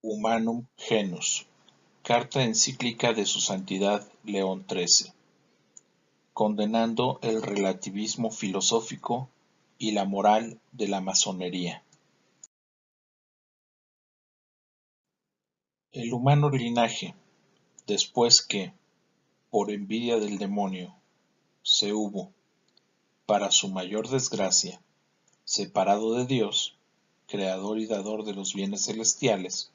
Humanum Genus, carta encíclica de Su Santidad León XIII, condenando el relativismo filosófico y la moral de la masonería. El humano linaje, después que, por envidia del demonio, se hubo, para su mayor desgracia, separado de Dios, creador y dador de los bienes celestiales,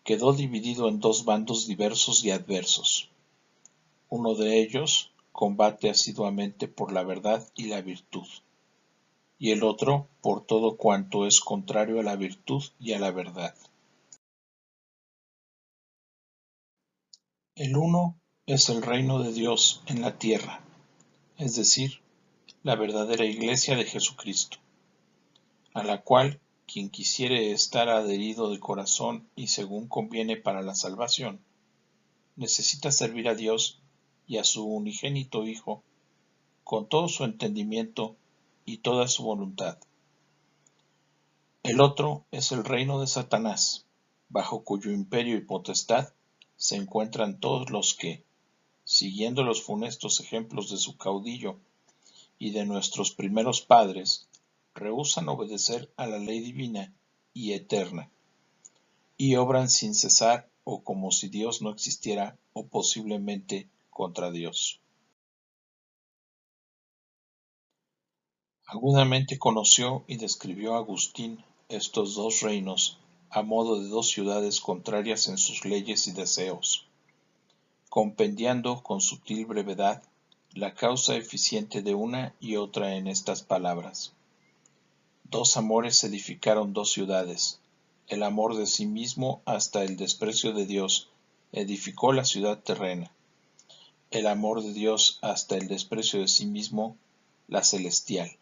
quedó dividido en dos bandos diversos y adversos. Uno de ellos combate asiduamente por la verdad y la virtud, y el otro por todo cuanto es contrario a la virtud y a la verdad. El uno es el reino de Dios en la tierra, es decir, la verdadera Iglesia de Jesucristo, a la cual quien quisiere estar adherido de corazón y según conviene para la salvación, necesita servir a Dios y a su unigénito Hijo con todo su entendimiento y toda su voluntad. El otro es el reino de Satanás, bajo cuyo imperio y potestad se encuentran todos los que, siguiendo los funestos ejemplos de su caudillo y de nuestros primeros padres, rehúsan obedecer a la ley divina y eterna, y obran sin cesar o como si Dios no existiera o posiblemente contra Dios. Agudamente conoció y describió Agustín estos dos reinos a modo de dos ciudades contrarias en sus leyes y deseos, compendiando con sutil brevedad la causa eficiente de una y otra en estas palabras. Dos amores edificaron dos ciudades. El amor de sí mismo hasta el desprecio de Dios edificó la ciudad terrena. El amor de Dios hasta el desprecio de sí mismo, la celestial.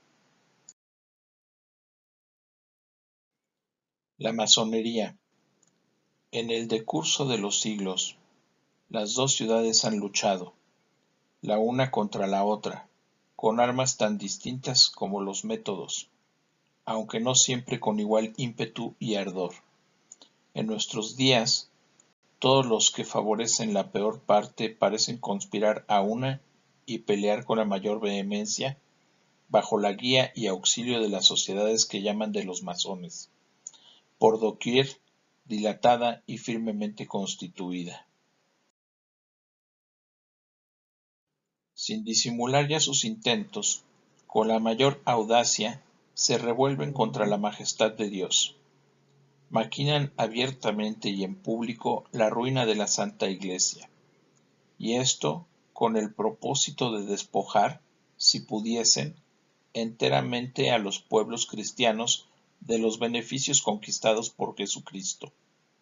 La masonería. En el decurso de los siglos, las dos ciudades han luchado, la una contra la otra, con armas tan distintas como los métodos, aunque no siempre con igual ímpetu y ardor. En nuestros días, todos los que favorecen la peor parte parecen conspirar a una y pelear con la mayor vehemencia bajo la guía y auxilio de las sociedades que llaman de los masones, por doquier dilatada y firmemente constituida. Sin disimular ya sus intentos, con la mayor audacia se revuelven contra la majestad de Dios. Maquinan abiertamente y en público la ruina de la Santa Iglesia, y esto con el propósito de despojar, si pudiesen, enteramente a los pueblos cristianos de los beneficios conquistados por Jesucristo,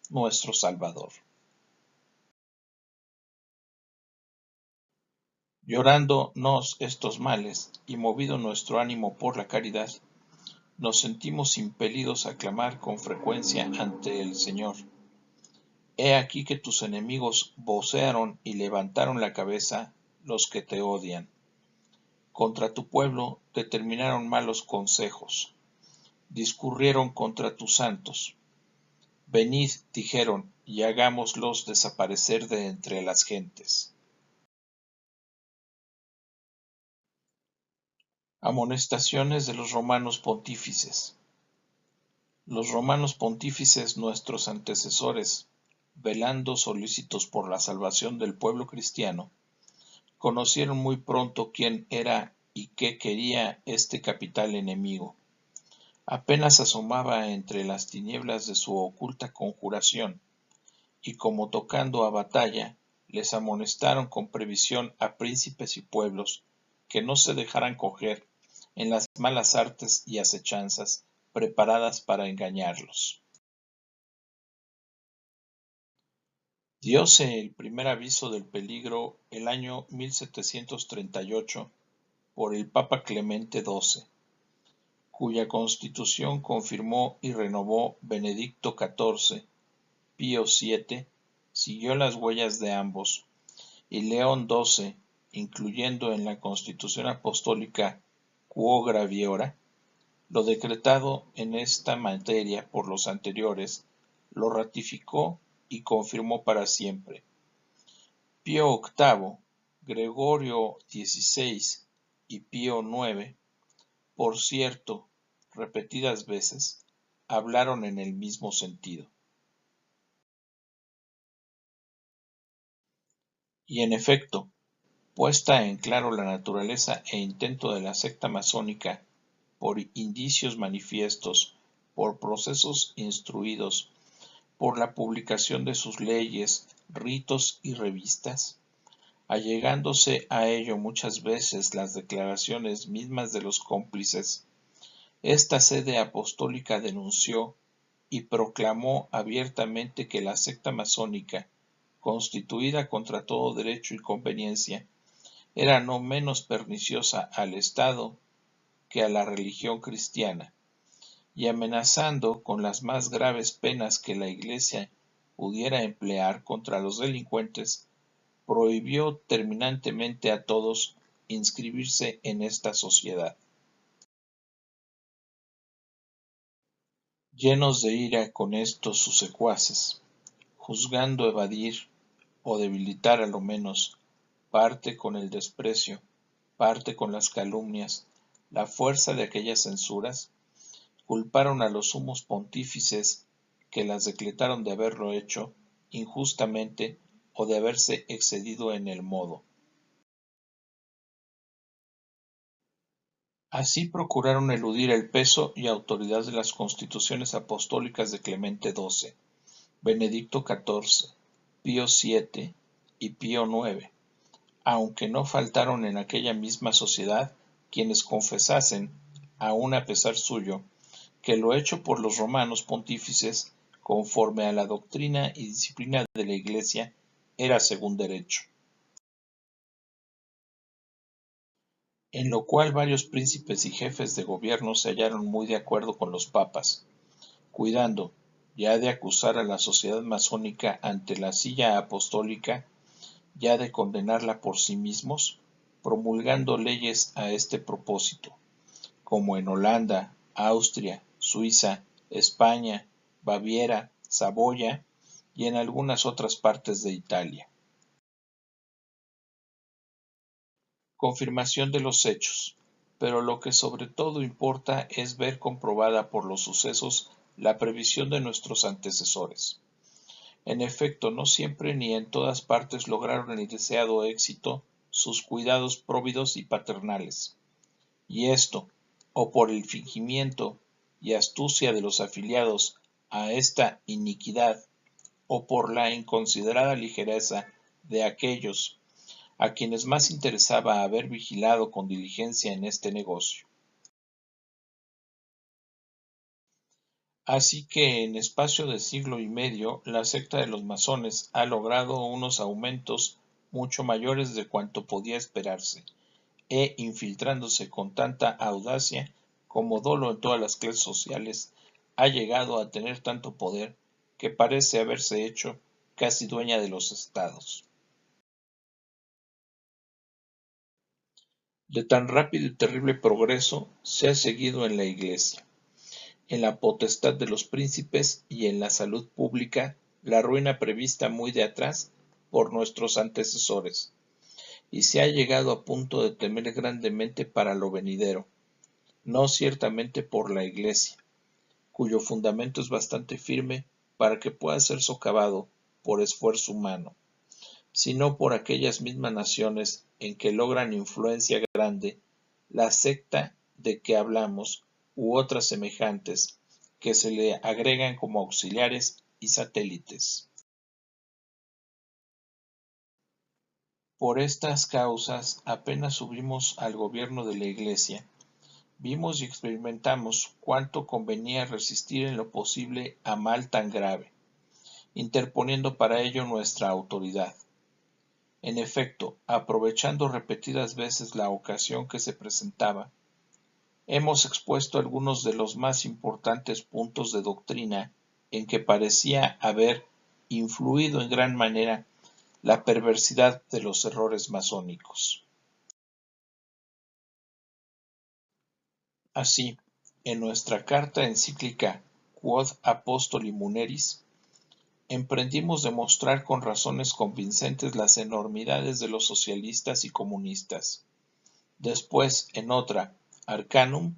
nuestro Salvador. Llorando nos estos males y movido nuestro ánimo por la caridad, nos sentimos impelidos a clamar con frecuencia ante el Señor. He aquí que tus enemigos vocearon y levantaron la cabeza los que te odian. Contra tu pueblo determinaron malos consejos, discurrieron contra tus santos. Venid, dijeron, y hagámoslos desaparecer de entre las gentes. Amonestaciones de los romanos pontífices. Los romanos pontífices, nuestros antecesores, velando solícitos por la salvación del pueblo cristiano, conocieron muy pronto quién era y qué quería este capital enemigo. Apenas asomaba entre las tinieblas de su oculta conjuración, y como tocando a batalla, les amonestaron con previsión a príncipes y pueblos que no se dejaran coger en las malas artes y acechanzas preparadas para engañarlos. Dióse el primer aviso del peligro el año 1738 por el Papa Clemente XII, cuya constitución confirmó y renovó Benedicto XIV. Pío VII siguió las huellas de ambos, y León XII, incluyendo en la Constitución Apostólica Quo Graviora lo decretado en esta materia por los anteriores, lo ratificó y confirmó para siempre. Pío VIII, Gregorio XVI y Pío IX, por cierto, repetidas veces, hablaron en el mismo sentido. Y en efecto, puesta en claro la naturaleza e intento de la secta masónica por indicios manifiestos, por procesos instruidos, por la publicación de sus leyes, ritos y revistas, allegándose a ello muchas veces las declaraciones mismas de los cómplices, esta sede apostólica denunció y proclamó abiertamente que la secta masónica, constituida contra todo derecho y conveniencia, era no menos perniciosa al Estado que a la religión cristiana, y amenazando con las más graves penas que la Iglesia pudiera emplear contra los delincuentes, prohibió terminantemente a todos inscribirse en esta sociedad. Llenos de ira con esto sus secuaces, juzgando evadir o debilitar a lo menos, parte con el desprecio, parte con las calumnias, la fuerza de aquellas censuras, culparon a los sumos pontífices que las decretaron de haberlo hecho injustamente o de haberse excedido en el modo. Así procuraron eludir el peso y autoridad de las constituciones apostólicas de Clemente XII, Benedicto XIV, Pío VII y Pío IX, aunque no faltaron en aquella misma sociedad quienes confesasen, aun a pesar suyo, que lo hecho por los romanos pontífices, conforme a la doctrina y disciplina de la Iglesia, era según derecho. En lo cual varios príncipes y jefes de gobierno se hallaron muy de acuerdo con los papas, cuidando, ya de acusar a la sociedad masónica ante la silla apostólica, ya de condenarla por sí mismos, promulgando leyes a este propósito, como en Holanda, Austria, Suiza, España, Baviera, Saboya y en algunas otras partes de Italia. Confirmación de los hechos, pero lo que sobre todo importa es ver comprobada por los sucesos la previsión de nuestros antecesores. En efecto, no siempre ni en todas partes lograron el deseado éxito sus cuidados próvidos y paternales. Y esto, o por el fingimiento y astucia de los afiliados a esta iniquidad, o por la inconsiderada ligereza de aquellos a quienes más interesaba haber vigilado con diligencia en este negocio. Así que en espacio de siglo y medio la secta de los masones ha logrado unos aumentos mucho mayores de cuanto podía esperarse, e infiltrándose con tanta audacia como dolo en todas las clases sociales, ha llegado a tener tanto poder que parece haberse hecho casi dueña de los estados. De tan rápido y terrible progreso se ha seguido en la Iglesia, en la potestad de los príncipes y en la salud pública la ruina prevista muy de atrás por nuestros antecesores, y se ha llegado a punto de temer grandemente para lo venidero, no ciertamente por la Iglesia, cuyo fundamento es bastante firme para que pueda ser socavado por esfuerzo humano, sino por aquellas mismas naciones en que logran influencia grande la secta de que hablamos u otras semejantes que se le agregan como auxiliares y satélites. Por estas causas, apenas subimos al gobierno de la Iglesia, vimos y experimentamos cuánto convenía resistir en lo posible a mal tan grave, interponiendo para ello nuestra autoridad. En efecto, aprovechando repetidas veces la ocasión que se presentaba, hemos expuesto algunos de los más importantes puntos de doctrina en que parecía haber influido en gran manera la perversidad de los errores masónicos. Así, en nuestra carta encíclica Quod Apostoli Muneris, emprendimos demostrar con razones convincentes las enormidades de los socialistas y comunistas. Después, en otra, Arcanum,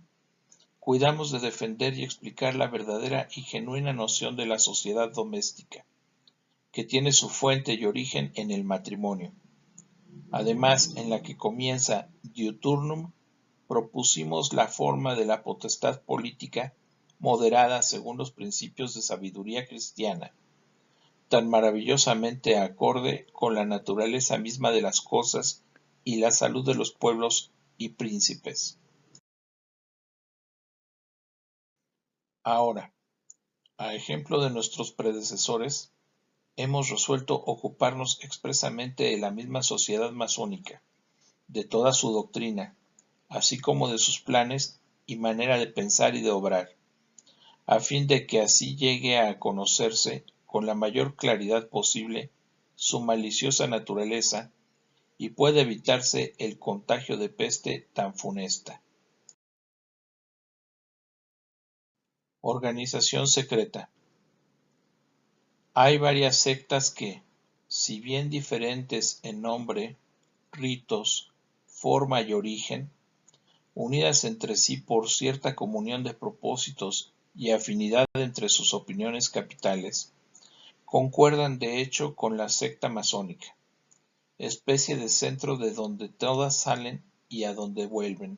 cuidamos de defender y explicar la verdadera y genuina noción de la sociedad doméstica, que tiene su fuente y origen en el matrimonio. Además, en la que comienza Diuturnum, propusimos la forma de la potestad política moderada según los principios de sabiduría cristiana, tan maravillosamente acorde con la naturaleza misma de las cosas y la salud de los pueblos y príncipes. Ahora, a ejemplo de nuestros predecesores, hemos resuelto ocuparnos expresamente de la misma sociedad masónica, de toda su doctrina, así como de sus planes y manera de pensar y de obrar, a fin de que así llegue a conocerse con la mayor claridad posible su maliciosa naturaleza y pueda evitarse el contagio de peste tan funesta. Organización secreta. Hay varias sectas que, si bien diferentes en nombre, ritos, forma y origen, unidas entre sí por cierta comunión de propósitos y afinidad entre sus opiniones capitales, concuerdan de hecho con la secta masónica, especie de centro de donde todas salen y a donde vuelven.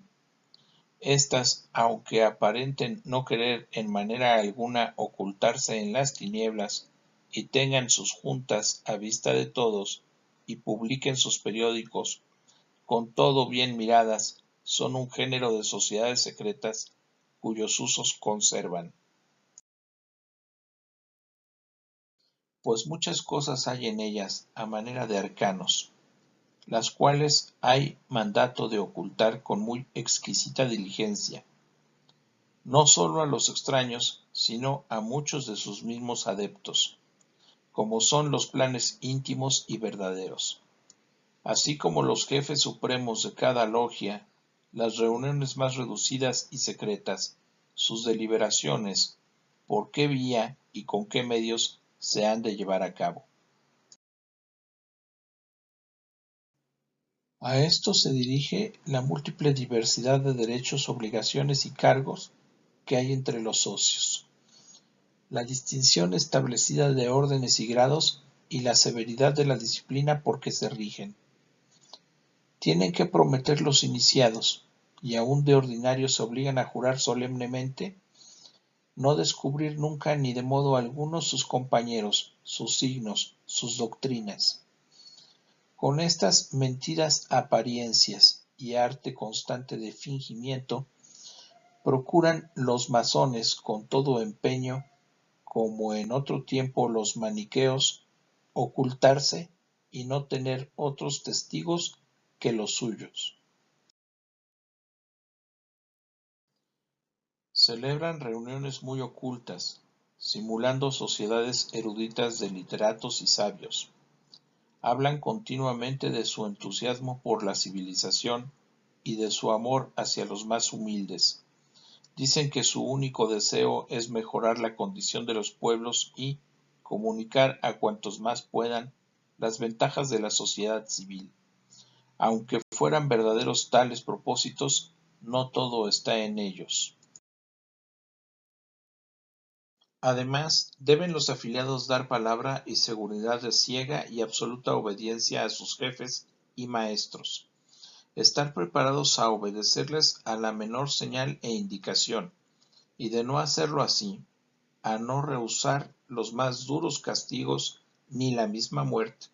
Estas, aunque aparenten no querer en manera alguna ocultarse en las tinieblas y tengan sus juntas a vista de todos y publiquen sus periódicos, con todo bien miradas, son un género de sociedades secretas cuyos usos conservan. Pues muchas cosas hay en ellas a manera de arcanos, las cuales hay mandato de ocultar con muy exquisita diligencia, no sólo a los extraños, sino a muchos de sus mismos adeptos, como son los planes íntimos y verdaderos, así como los jefes supremos de cada logia, las reuniones más reducidas y secretas, sus deliberaciones, por qué vía y con qué medios se han de llevar a cabo. A esto se dirige la múltiple diversidad de derechos, obligaciones y cargos que hay entre los socios, la distinción establecida de órdenes y grados y la severidad de la disciplina por que se rigen. Tienen que prometer los iniciados, y aun de ordinario se obligan a jurar solemnemente, no descubrir nunca ni de modo alguno sus compañeros, sus signos, sus doctrinas. Con estas mentiras apariencias y arte constante de fingimiento, procuran los masones con todo empeño, como en otro tiempo los maniqueos, ocultarse y no tener otros testigos que los suyos. Celebran reuniones muy ocultas, simulando sociedades eruditas de literatos y sabios. Hablan continuamente de su entusiasmo por la civilización y de su amor hacia los más humildes. Dicen que su único deseo es mejorar la condición de los pueblos y comunicar a cuantos más puedan las ventajas de la sociedad civil. Aunque fueran verdaderos tales propósitos, no todo está en ellos. Además, deben los afiliados dar palabra y seguridad de ciega y absoluta obediencia a sus jefes y maestros, estar preparados a obedecerles a la menor señal e indicación, y de no hacerlo así, a no rehusar los más duros castigos ni la misma muerte.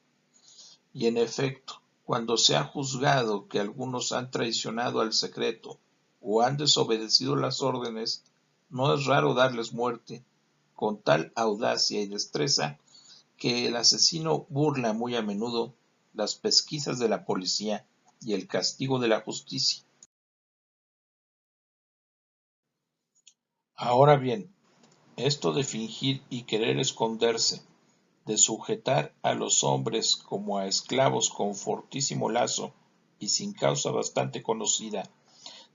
Y en efecto, cuando se ha juzgado que algunos han traicionado al secreto o han desobedecido las órdenes, no es raro darles muerte, con tal audacia y destreza que el asesino burla muy a menudo las pesquisas de la policía y el castigo de la justicia. Ahora bien, esto de fingir y querer esconderse, de sujetar a los hombres como a esclavos con fortísimo lazo y sin causa bastante conocida,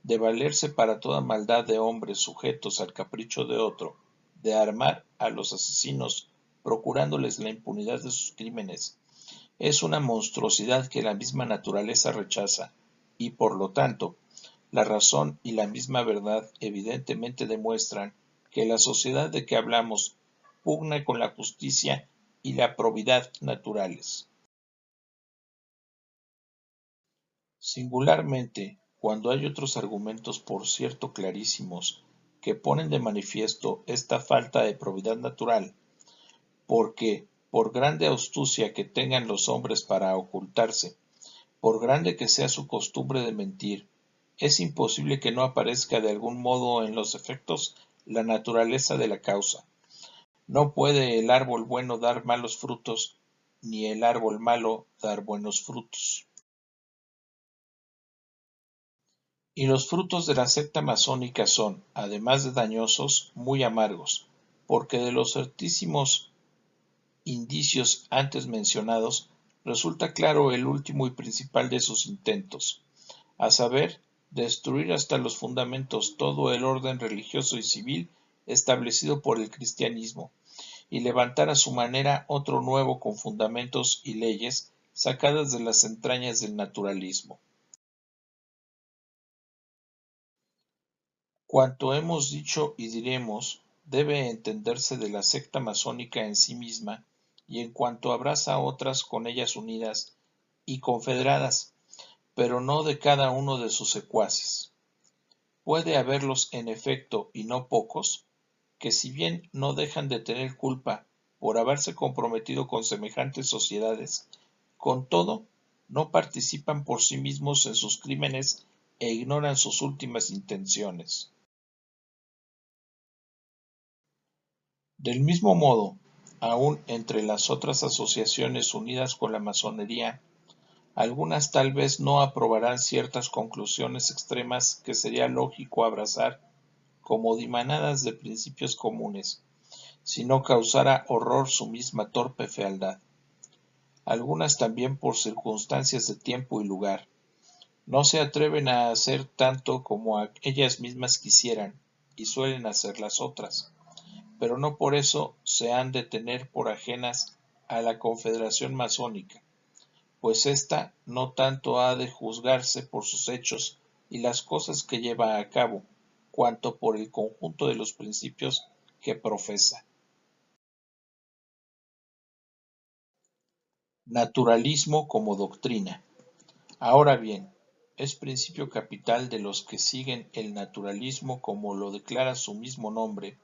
de valerse para toda maldad de hombres sujetos al capricho de otro, de armar a los asesinos procurándoles la impunidad de sus crímenes, es una monstruosidad que la misma naturaleza rechaza, y por lo tanto, la razón y la misma verdad evidentemente demuestran que la sociedad de que hablamos pugna con la justicia y la probidad naturales. Singularmente, cuando hay otros argumentos por cierto clarísimos que ponen de manifiesto esta falta de probidad natural, porque, por grande astucia que tengan los hombres para ocultarse, por grande que sea su costumbre de mentir, es imposible que no aparezca de algún modo en los efectos la naturaleza de la causa. No puede el árbol bueno dar malos frutos, ni el árbol malo dar buenos frutos. Y los frutos de la secta masónica son, además de dañosos, muy amargos, porque de los certísimos indicios antes mencionados, resulta claro el último y principal de sus intentos, a saber, destruir hasta los fundamentos todo el orden religioso y civil establecido por el cristianismo, y levantar a su manera otro nuevo con fundamentos y leyes sacadas de las entrañas del naturalismo. Cuanto hemos dicho y diremos debe entenderse de la secta masónica en sí misma y en cuanto abraza otras con ellas unidas y confederadas, pero no de cada uno de sus secuaces. Puede haberlos en efecto y no pocos, que si bien no dejan de tener culpa por haberse comprometido con semejantes sociedades, con todo no participan por sí mismos en sus crímenes e ignoran sus últimas intenciones. Del mismo modo, aun entre las otras asociaciones unidas con la masonería, algunas tal vez no aprobarán ciertas conclusiones extremas que sería lógico abrazar como dimanadas de principios comunes, si no causara horror su misma torpe fealdad. Algunas también por circunstancias de tiempo y lugar, no se atreven a hacer tanto como ellas mismas quisieran, y suelen hacer las otras, pero no por eso se han de tener por ajenas a la confederación masónica, pues ésta no tanto ha de juzgarse por sus hechos y las cosas que lleva a cabo, cuanto por el conjunto de los principios que profesa. Naturalismo como doctrina. Ahora bien, es principio capital de los que siguen el naturalismo como lo declara su mismo nombre,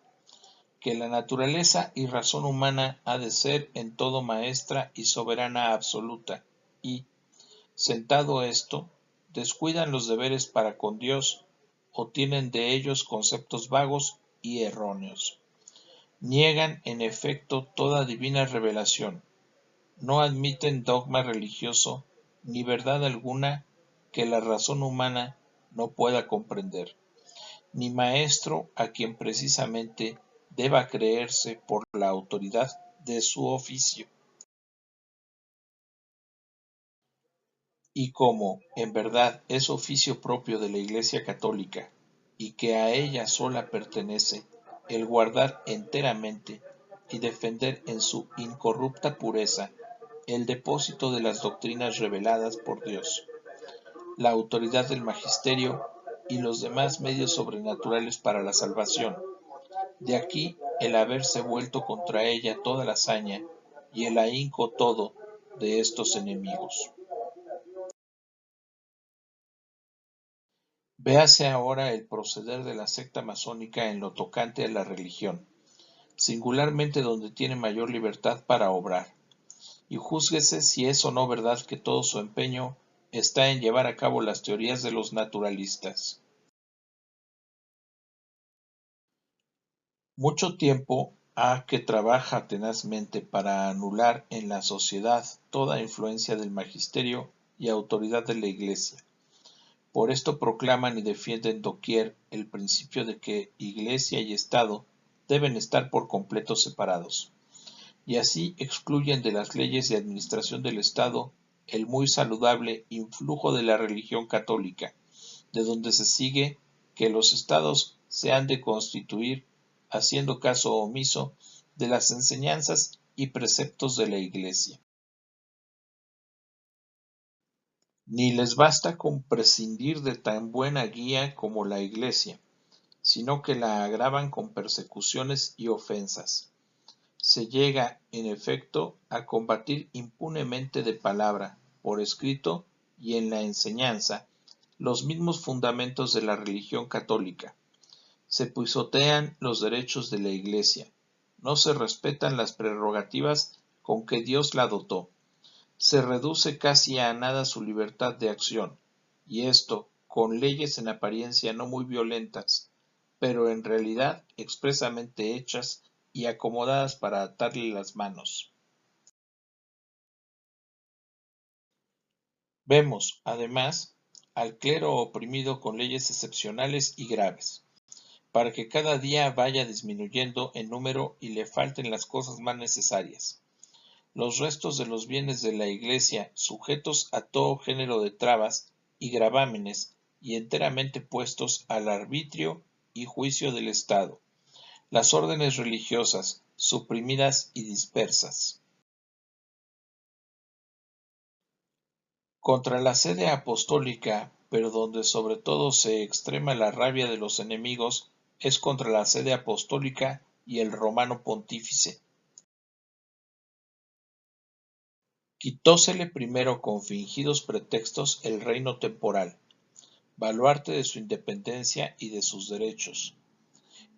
que la naturaleza y razón humana ha de ser en todo maestra y soberana absoluta, y, sentado esto, descuidan los deberes para con Dios o tienen de ellos conceptos vagos y erróneos. Niegan, en efecto, toda divina revelación, no admiten dogma religioso ni verdad alguna que la razón humana no pueda comprender, ni maestro a quien precisamente deba creerse por la autoridad de su oficio. Y como, en verdad, es oficio propio de la Iglesia católica, y que a ella sola pertenece el guardar enteramente y defender en su incorrupta pureza el depósito de las doctrinas reveladas por Dios, la autoridad del magisterio y los demás medios sobrenaturales para la salvación. De aquí el haberse vuelto contra ella toda la saña y el ahínco todo de estos enemigos. Véase ahora el proceder de la secta masónica en lo tocante a la religión, singularmente donde tiene mayor libertad para obrar, y júzguese si es o no verdad que todo su empeño está en llevar a cabo las teorías de los naturalistas. Mucho tiempo ha que trabaja tenazmente para anular en la sociedad toda influencia del magisterio y autoridad de la Iglesia. Por esto proclaman y defienden doquier el principio de que Iglesia y Estado deben estar por completo separados, y así excluyen de las leyes de administración del Estado el muy saludable influjo de la religión católica, de donde se sigue que los Estados se han de constituir haciendo caso omiso de las enseñanzas y preceptos de la Iglesia. Ni les basta con prescindir de tan buena guía como la Iglesia, sino que la agravan con persecuciones y ofensas. Se llega, en efecto, a combatir impunemente de palabra, por escrito y en la enseñanza, los mismos fundamentos de la religión católica. Se pisotean los derechos de la Iglesia, no se respetan las prerrogativas con que Dios la dotó, se reduce casi a nada su libertad de acción, y esto con leyes en apariencia no muy violentas, pero en realidad expresamente hechas y acomodadas para atarle las manos. Vemos, además, al clero oprimido con leyes excepcionales y graves, para que cada día vaya disminuyendo en número y le falten las cosas más necesarias. Los restos de los bienes de la Iglesia sujetos a todo género de trabas y gravámenes y enteramente puestos al arbitrio y juicio del Estado. Las órdenes religiosas suprimidas y dispersas. Contra la sede apostólica, pero donde sobre todo se extrema la rabia de los enemigos, es contra la sede apostólica y el romano pontífice. Quitósele primero con fingidos pretextos el reino temporal, baluarte de su independencia y de sus derechos.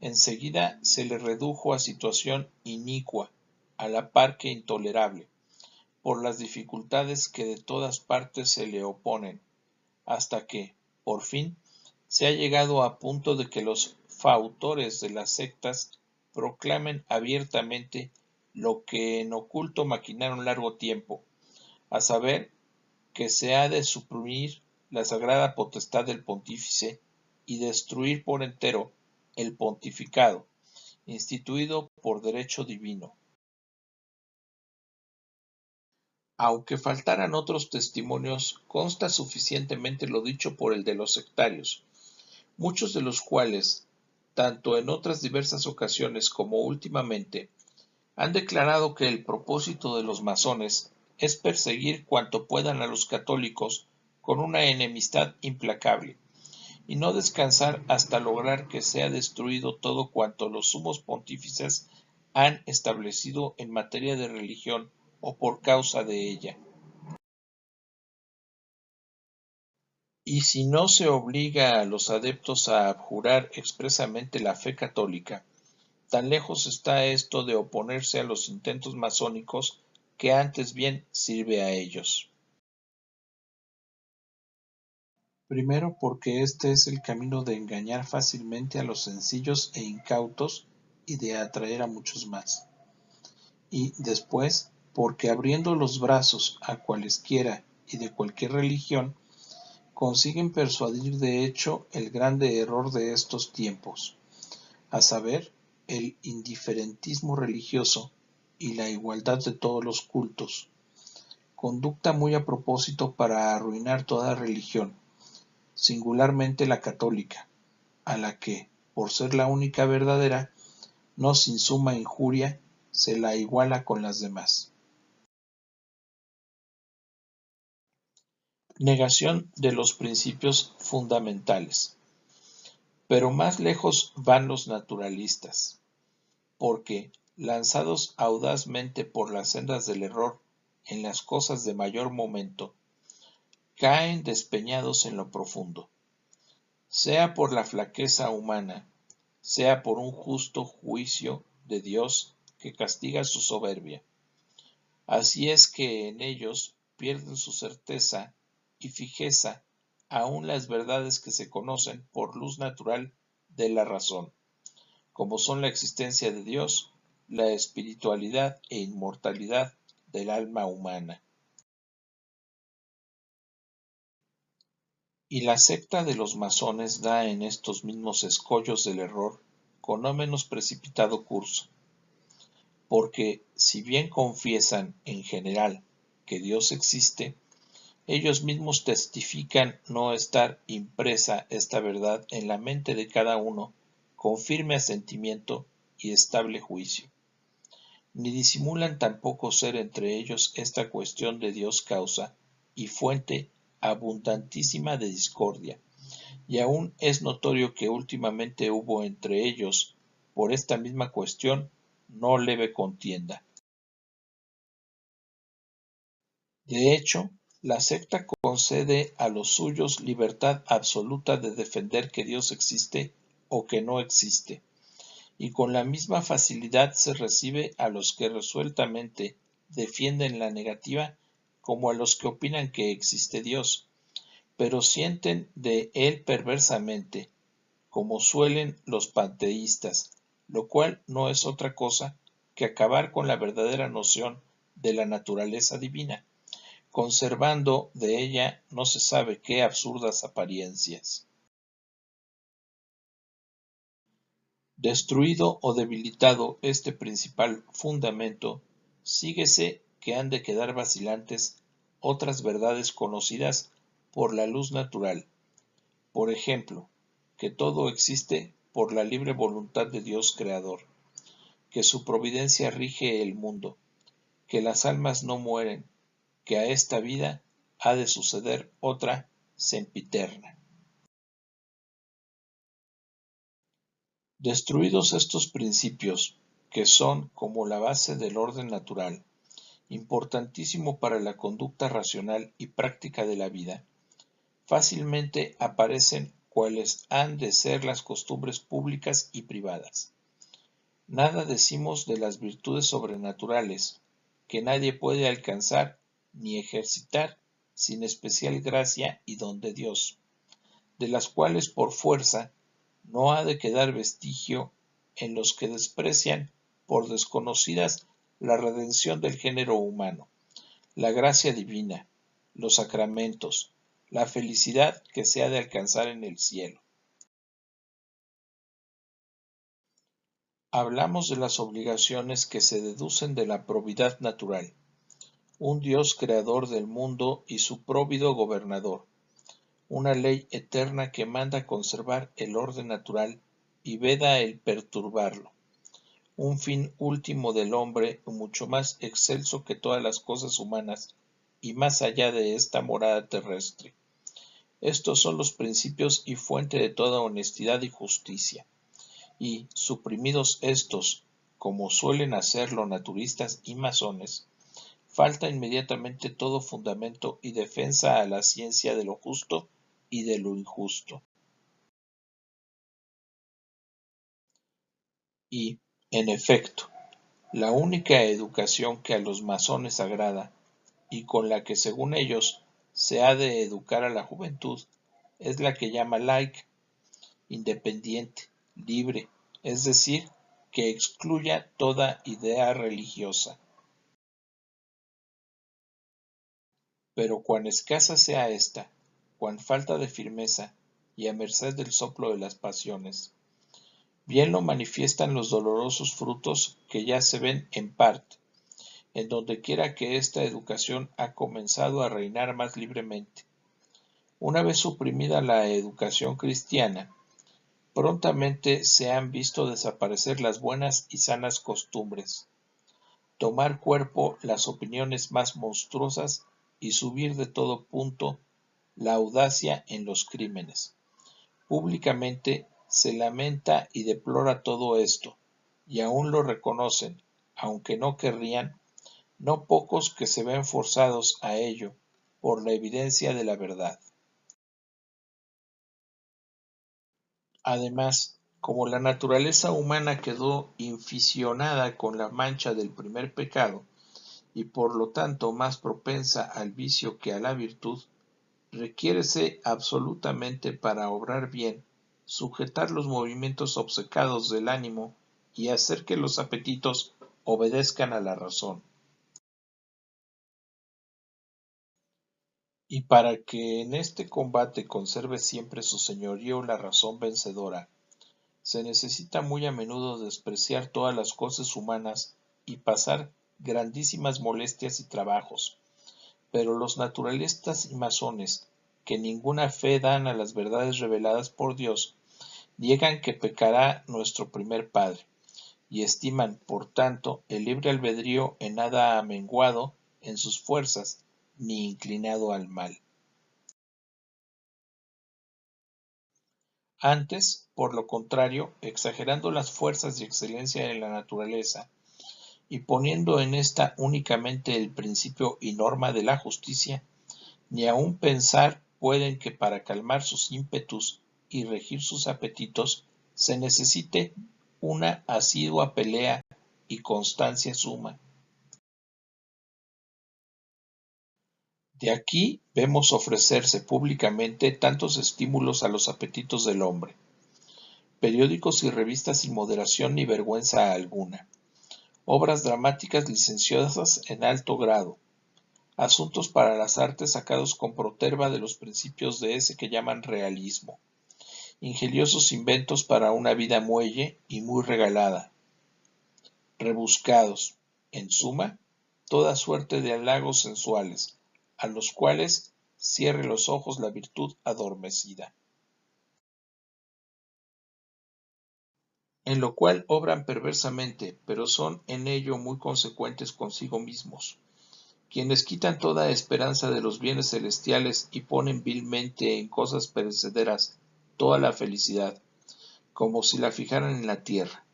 Enseguida se le redujo a situación inicua, a la par que intolerable, por las dificultades que de todas partes se le oponen, hasta que, por fin, se ha llegado a punto de que los fautores de las sectas proclamen abiertamente lo que en oculto maquinaron largo tiempo, a saber, que se ha de suprimir la sagrada potestad del pontífice y destruir por entero el pontificado, instituido por derecho divino. Aunque faltaran otros testimonios, consta suficientemente lo dicho por el de los sectarios, muchos de los cuales, tanto en otras diversas ocasiones como últimamente, han declarado que el propósito de los masones es perseguir cuanto puedan a los católicos con una enemistad implacable, y no descansar hasta lograr que sea destruido todo cuanto los sumos pontífices han establecido en materia de religión o por causa de ella. Y si no se obliga a los adeptos a abjurar expresamente la fe católica, tan lejos está esto de oponerse a los intentos masónicos que antes bien sirve a ellos. Primero porque este es el camino de engañar fácilmente a los sencillos e incautos y de atraer a muchos más. Y después porque abriendo los brazos a cualesquiera y de cualquier religión, consiguen persuadir de hecho el grande error de estos tiempos, a saber, el indiferentismo religioso y la igualdad de todos los cultos, conducta muy a propósito para arruinar toda religión, singularmente la católica, a la que, por ser la única verdadera, no sin suma injuria, se la iguala con las demás. Negación de los principios fundamentales. Pero más lejos van los naturalistas, porque, lanzados audazmente por las sendas del error en las cosas de mayor momento, caen despeñados en lo profundo, sea por la flaqueza humana, sea por un justo juicio de Dios que castiga su soberbia. Así es que en ellos pierden su certeza y fijeza aun las verdades que se conocen por luz natural de la razón, como son la existencia de Dios, la espiritualidad e inmortalidad del alma humana. Y la secta de los masones da en estos mismos escollos del error con no menos precipitado curso, porque si bien confiesan en general que Dios existe, ellos mismos testifican no estar impresa esta verdad en la mente de cada uno con firme asentimiento y estable juicio. ni disimulan tampoco ser entre ellos esta cuestión de Dios causa y fuente abundantísima de discordia, y aun es notorio que últimamente hubo entre ellos, por esta misma cuestión, no leve contienda. De hecho, la secta concede a los suyos libertad absoluta de defender que Dios existe o que no existe, y con la misma facilidad se recibe a los que resueltamente defienden la negativa como a los que opinan que existe Dios, pero sienten de él perversamente, como suelen los panteístas, lo cual no es otra cosa que acabar con la verdadera noción de la naturaleza divina, conservando de ella no se sabe qué absurdas apariencias. Destruido o debilitado este principal fundamento, síguese que han de quedar vacilantes otras verdades conocidas por la luz natural, por ejemplo, que todo existe por la libre voluntad de Dios Creador, que su providencia rige el mundo, que las almas no mueren, que a esta vida ha de suceder otra sempiterna. Destruidos estos principios, que son como la base del orden natural, importantísimo para la conducta racional y práctica de la vida, fácilmente aparecen cuáles han de ser las costumbres públicas y privadas. Nada decimos de las virtudes sobrenaturales, que nadie puede alcanzar ni ejercitar sin especial gracia y don de Dios, de las cuales por fuerza no ha de quedar vestigio en los que desprecian por desconocidas la redención del género humano, la gracia divina, los sacramentos, la felicidad que se ha de alcanzar en el cielo. Hablamos de las obligaciones que se deducen de la probidad natural, un Dios creador del mundo y su próvido gobernador, una ley eterna que manda conservar el orden natural y veda el perturbarlo, un fin último del hombre mucho más excelso que todas las cosas humanas y más allá de esta morada terrestre. Estos son los principios y fuente de toda honestidad y justicia, y, suprimidos estos, como suelen hacerlo naturistas y masones, falta inmediatamente todo fundamento y defensa a la ciencia de lo justo y de lo injusto. Y, en efecto, la única educación que a los masones agrada, y con la que según ellos se ha de educar a la juventud, es la que llama laica, independiente, libre, es decir, que excluya toda idea religiosa. Pero cuán escasa sea ésta, cuán falta de firmeza, y a merced del soplo de las pasiones, bien lo manifiestan los dolorosos frutos que ya se ven en parte, en donde quiera que esta educación ha comenzado a reinar más libremente. Una vez suprimida la educación cristiana, prontamente se han visto desaparecer las buenas y sanas costumbres, tomar cuerpo las opiniones más monstruosas y subir de todo punto la audacia en los crímenes. Públicamente se lamenta y deplora todo esto, y aún lo reconocen, aunque no querrían, no pocos que se ven forzados a ello por la evidencia de la verdad. Además, como la naturaleza humana quedó inficionada con la mancha del primer pecado, y por lo tanto más propensa al vicio que a la virtud, requiérese absolutamente para obrar bien sujetar los movimientos obcecados del ánimo y hacer que los apetitos obedezcan a la razón. Y para que en este combate conserve siempre su señorío la razón vencedora, se necesita muy a menudo despreciar todas las cosas humanas y pasar grandísimas molestias y trabajos. Pero los naturalistas y masones, que ninguna fe dan a las verdades reveladas por Dios, niegan que pecará nuestro primer padre, y estiman, por tanto, el libre albedrío en nada amenguado en sus fuerzas, ni inclinado al mal. Antes, por lo contrario, exagerando las fuerzas y excelencia de la naturaleza, y poniendo en ésta únicamente el principio y norma de la justicia, ni aun pensar pueden que para calmar sus ímpetus y regir sus apetitos se necesite una asidua pelea y constancia suma. De aquí vemos ofrecerse públicamente tantos estímulos a los apetitos del hombre, periódicos y revistas sin moderación ni vergüenza alguna, obras dramáticas licenciosas en alto grado, asuntos para las artes sacados con proterva de los principios de ese que llaman realismo, ingeniosos inventos para una vida muelle y muy regalada, rebuscados, en suma, toda suerte de halagos sensuales, a los cuales cierre los ojos la virtud adormecida. En lo cual obran perversamente, pero son en ello muy consecuentes consigo mismos, quienes quitan toda esperanza de los bienes celestiales y ponen vilmente en cosas perecederas toda la felicidad, como si la fijaran en la tierra.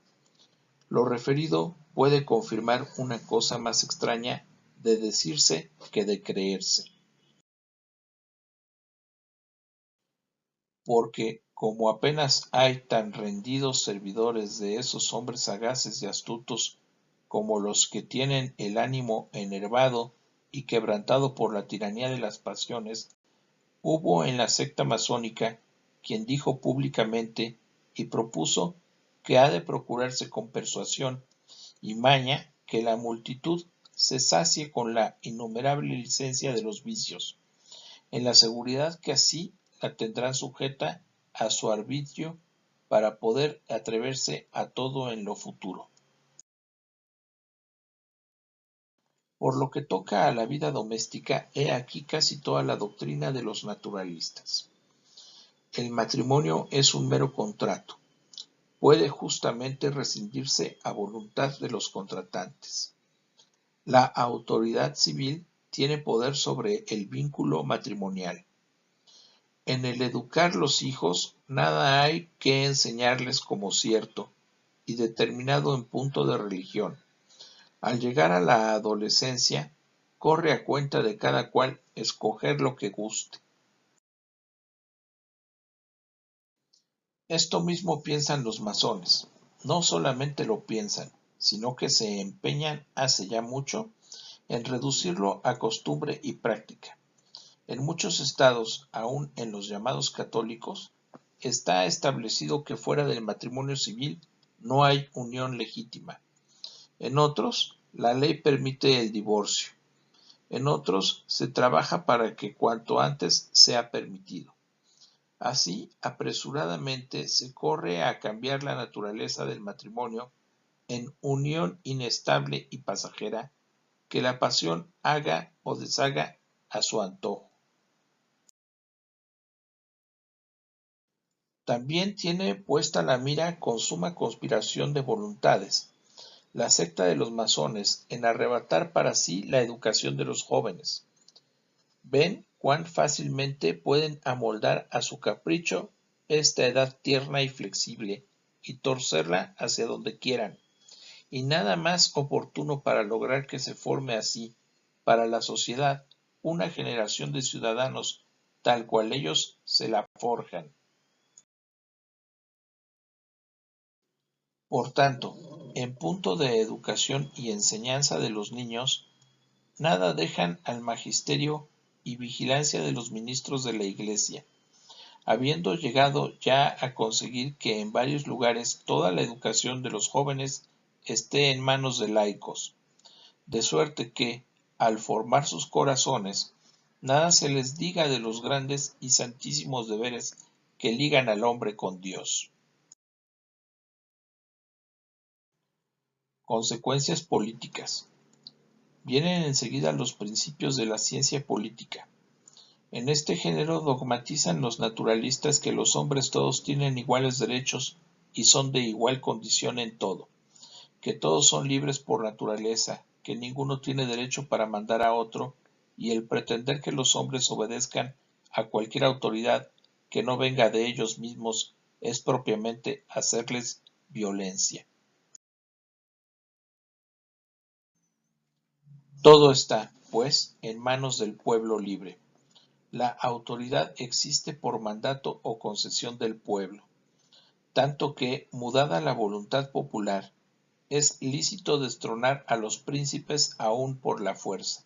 Lo referido puede confirmar una cosa más extraña de decirse que de creerse. Porque como apenas hay tan rendidos servidores de esos hombres sagaces y astutos como los que tienen el ánimo enervado y quebrantado por la tiranía de las pasiones, hubo en la secta masónica quien dijo públicamente y propuso que ha de procurarse con persuasión y maña que la multitud se sacie con la innumerable licencia de los vicios, en la seguridad que así la tendrán sujeta a su arbitrio para poder atreverse a todo en lo futuro. Por lo que toca a la vida doméstica, he aquí casi toda la doctrina de los naturalistas. El matrimonio es un mero contrato. Puede justamente rescindirse a voluntad de los contratantes. La autoridad civil tiene poder sobre el vínculo matrimonial. En el educar los hijos nada hay que enseñarles como cierto y determinado en punto de religión. Al llegar a la adolescencia, corre a cuenta de cada cual escoger lo que guste. Esto mismo piensan los masones. No solamente lo piensan, sino que se empeñan hace ya mucho en reducirlo a costumbre y práctica. En muchos estados, aun en los llamados católicos, está establecido que fuera del matrimonio civil no hay unión legítima. En otros, la ley permite el divorcio. En otros, se trabaja para que cuanto antes sea permitido. Así, apresuradamente se corre a cambiar la naturaleza del matrimonio en unión inestable y pasajera que la pasión haga o deshaga a su antojo. También tiene puesta la mira con suma conspiración de voluntades, la secta de los masones, en arrebatar para sí la educación de los jóvenes. Ven cuán fácilmente pueden amoldar a su capricho esta edad tierna y flexible y torcerla hacia donde quieran, y nada más oportuno para lograr que se forme así, para la sociedad, una generación de ciudadanos tal cual ellos se la forjan. Por tanto, en punto de educación y enseñanza de los niños, nada dejan al magisterio y vigilancia de los ministros de la Iglesia, habiendo llegado ya a conseguir que en varios lugares toda la educación de los jóvenes esté en manos de laicos, de suerte que, al formar sus corazones, nada se les diga de los grandes y santísimos deberes que ligan al hombre con Dios. Consecuencias políticas. Vienen enseguida los principios de la ciencia política. En este género dogmatizan los naturalistas que los hombres todos tienen iguales derechos y son de igual condición en todo, que todos son libres por naturaleza, que ninguno tiene derecho para mandar a otro, y el pretender que los hombres obedezcan a cualquier autoridad que no venga de ellos mismos es propiamente hacerles violencia. Todo está, pues, en manos del pueblo libre. La autoridad existe por mandato o concesión del pueblo, tanto que, mudada la voluntad popular, es lícito destronar a los príncipes aún por la fuerza.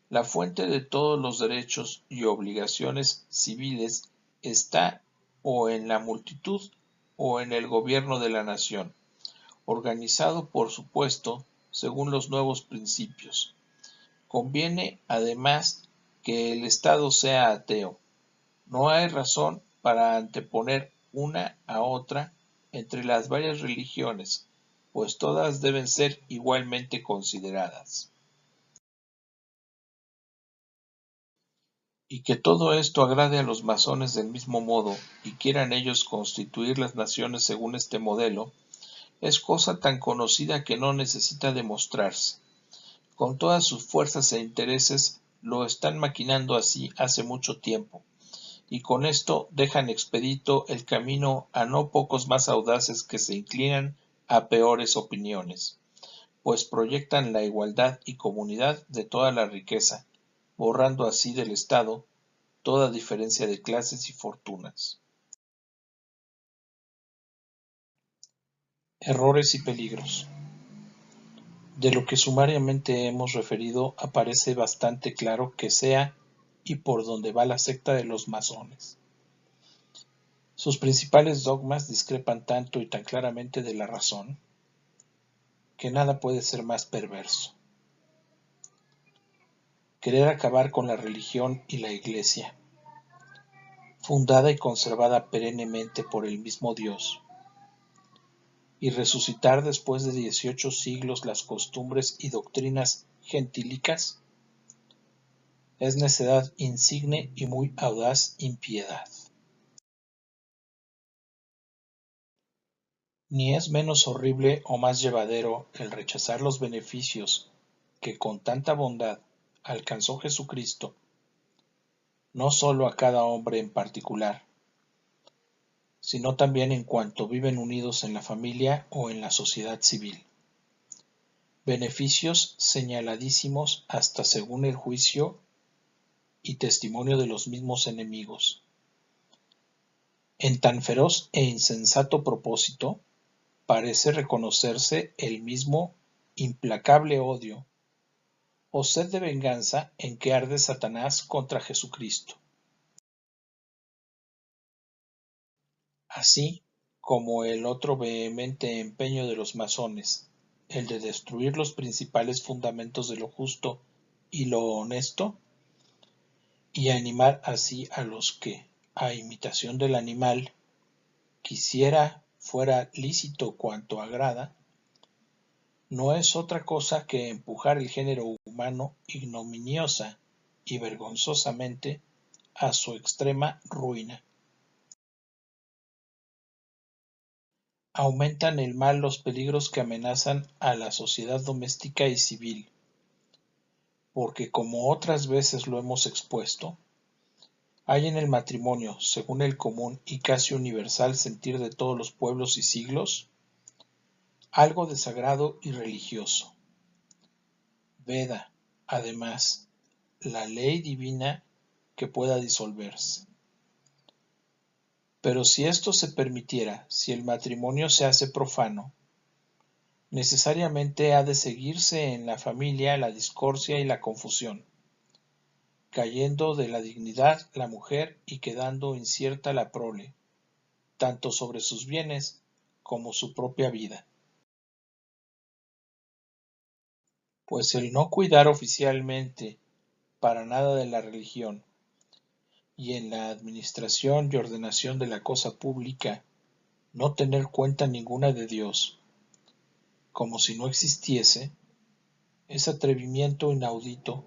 La fuente de todos los derechos y obligaciones civiles está o en la multitud o en el gobierno de la nación, organizado, por supuesto, según los nuevos principios. Conviene, además, que el Estado sea ateo. No hay razón para anteponer una a otra entre las varias religiones, pues todas deben ser igualmente consideradas. Y que todo esto agrade a los masones del mismo modo y quieran ellos constituir las naciones según este modelo, es cosa tan conocida que no necesita demostrarse. Con todas sus fuerzas e intereses lo están maquinando así hace mucho tiempo, y con esto dejan expedito el camino a no pocos más audaces que se inclinan a peores opiniones, pues proyectan la igualdad y comunidad de toda la riqueza, borrando así del Estado toda diferencia de clases y fortunas. Errores y peligros. De lo que sumariamente hemos referido aparece bastante claro que sea y por donde va la secta de los masones. Sus principales dogmas discrepan tanto y tan claramente de la razón, que nada puede ser más perverso. Querer acabar con la religión y la Iglesia, fundada y conservada perennemente por el mismo Dios, y resucitar después de 18 siglos las costumbres y doctrinas gentílicas, es necedad insigne y muy audaz impiedad. Ni es menos horrible o más llevadero el rechazar los beneficios que con tanta bondad alcanzó Jesucristo, no sólo a cada hombre en particular, sino también en cuanto viven unidos en la familia o en la sociedad civil. Beneficios señaladísimos hasta según el juicio y testimonio de los mismos enemigos. En tan feroz e insensato propósito, parece reconocerse el mismo implacable odio o sed de venganza en que arde Satanás contra Jesucristo. Así como el otro vehemente empeño de los masones, el de destruir los principales fundamentos de lo justo y lo honesto, y animar así a los que, a imitación del animal, quisiera fuera lícito cuanto agrada, no es otra cosa que empujar el género humano ignominiosa y vergonzosamente a su extrema ruina. Aumentan el mal los peligros que amenazan a la sociedad doméstica y civil, porque como otras veces lo hemos expuesto, hay en el matrimonio, según el común y casi universal sentir de todos los pueblos y siglos, algo de sagrado y religioso. Veda, además, la ley divina que pueda disolverse. Pero si esto se permitiera, si el matrimonio se hace profano, necesariamente ha de seguirse en la familia la discordia y la confusión, cayendo de la dignidad la mujer y quedando incierta la prole, tanto sobre sus bienes como su propia vida. Pues el no cuidar oficialmente para nada de la religión, y en la administración y ordenación de la cosa pública no tener cuenta ninguna de Dios, como si no existiese, es atrevimiento inaudito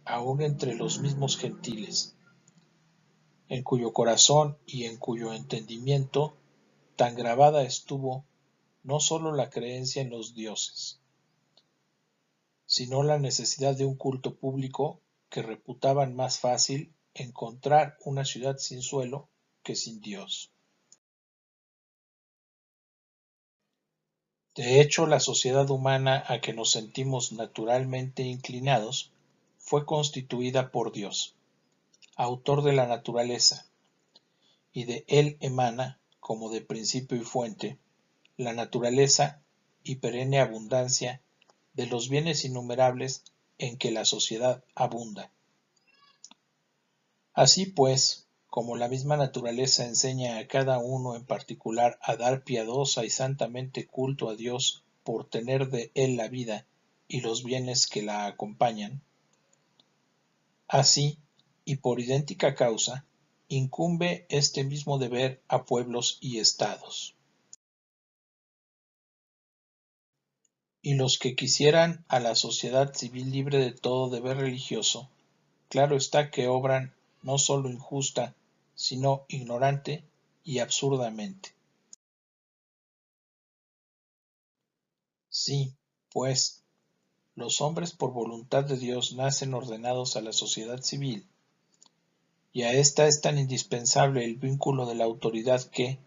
aun entre los mismos gentiles, en cuyo corazón y en cuyo entendimiento tan grabada estuvo no sólo la creencia en los dioses, sino la necesidad de un culto público que reputaban más fácil encontrar una ciudad sin suelo que sin Dios. De hecho, la sociedad humana a que nos sentimos naturalmente inclinados fue constituida por Dios, autor de la naturaleza, y de él emana, como de principio y fuente, la naturaleza y perenne abundancia de los bienes innumerables en que la sociedad abunda. Así pues, como la misma naturaleza enseña a cada uno en particular a dar piadosa y santamente culto a Dios por tener de él la vida y los bienes que la acompañan, así, y por idéntica causa, incumbe este mismo deber a pueblos y estados. Y los que quisieran a la sociedad civil libre de todo deber religioso, claro está que obran no sólo injusta, sino ignorante y absurdamente. Sí, pues, los hombres por voluntad de Dios nacen ordenados a la sociedad civil, y a ésta es tan indispensable el vínculo de la autoridad que,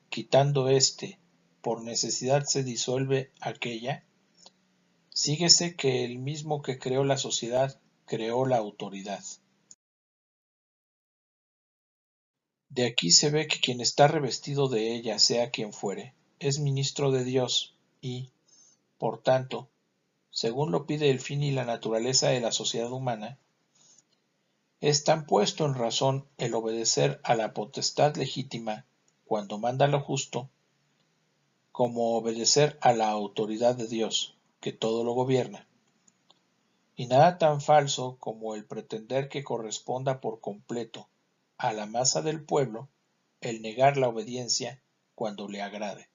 quitando éste, por necesidad se disuelve aquella, síguese que el mismo que creó la sociedad creó la autoridad. De aquí se ve que quien está revestido de ella, sea quien fuere, es ministro de Dios y, por tanto, según lo pide el fin y la naturaleza de la sociedad humana, es tan puesto en razón el obedecer a la potestad legítima cuando manda lo justo, como obedecer a la autoridad de Dios, que todo lo gobierna, y nada tan falso como el pretender que corresponda por completo a la masa del pueblo el negar la obediencia cuando le agrade.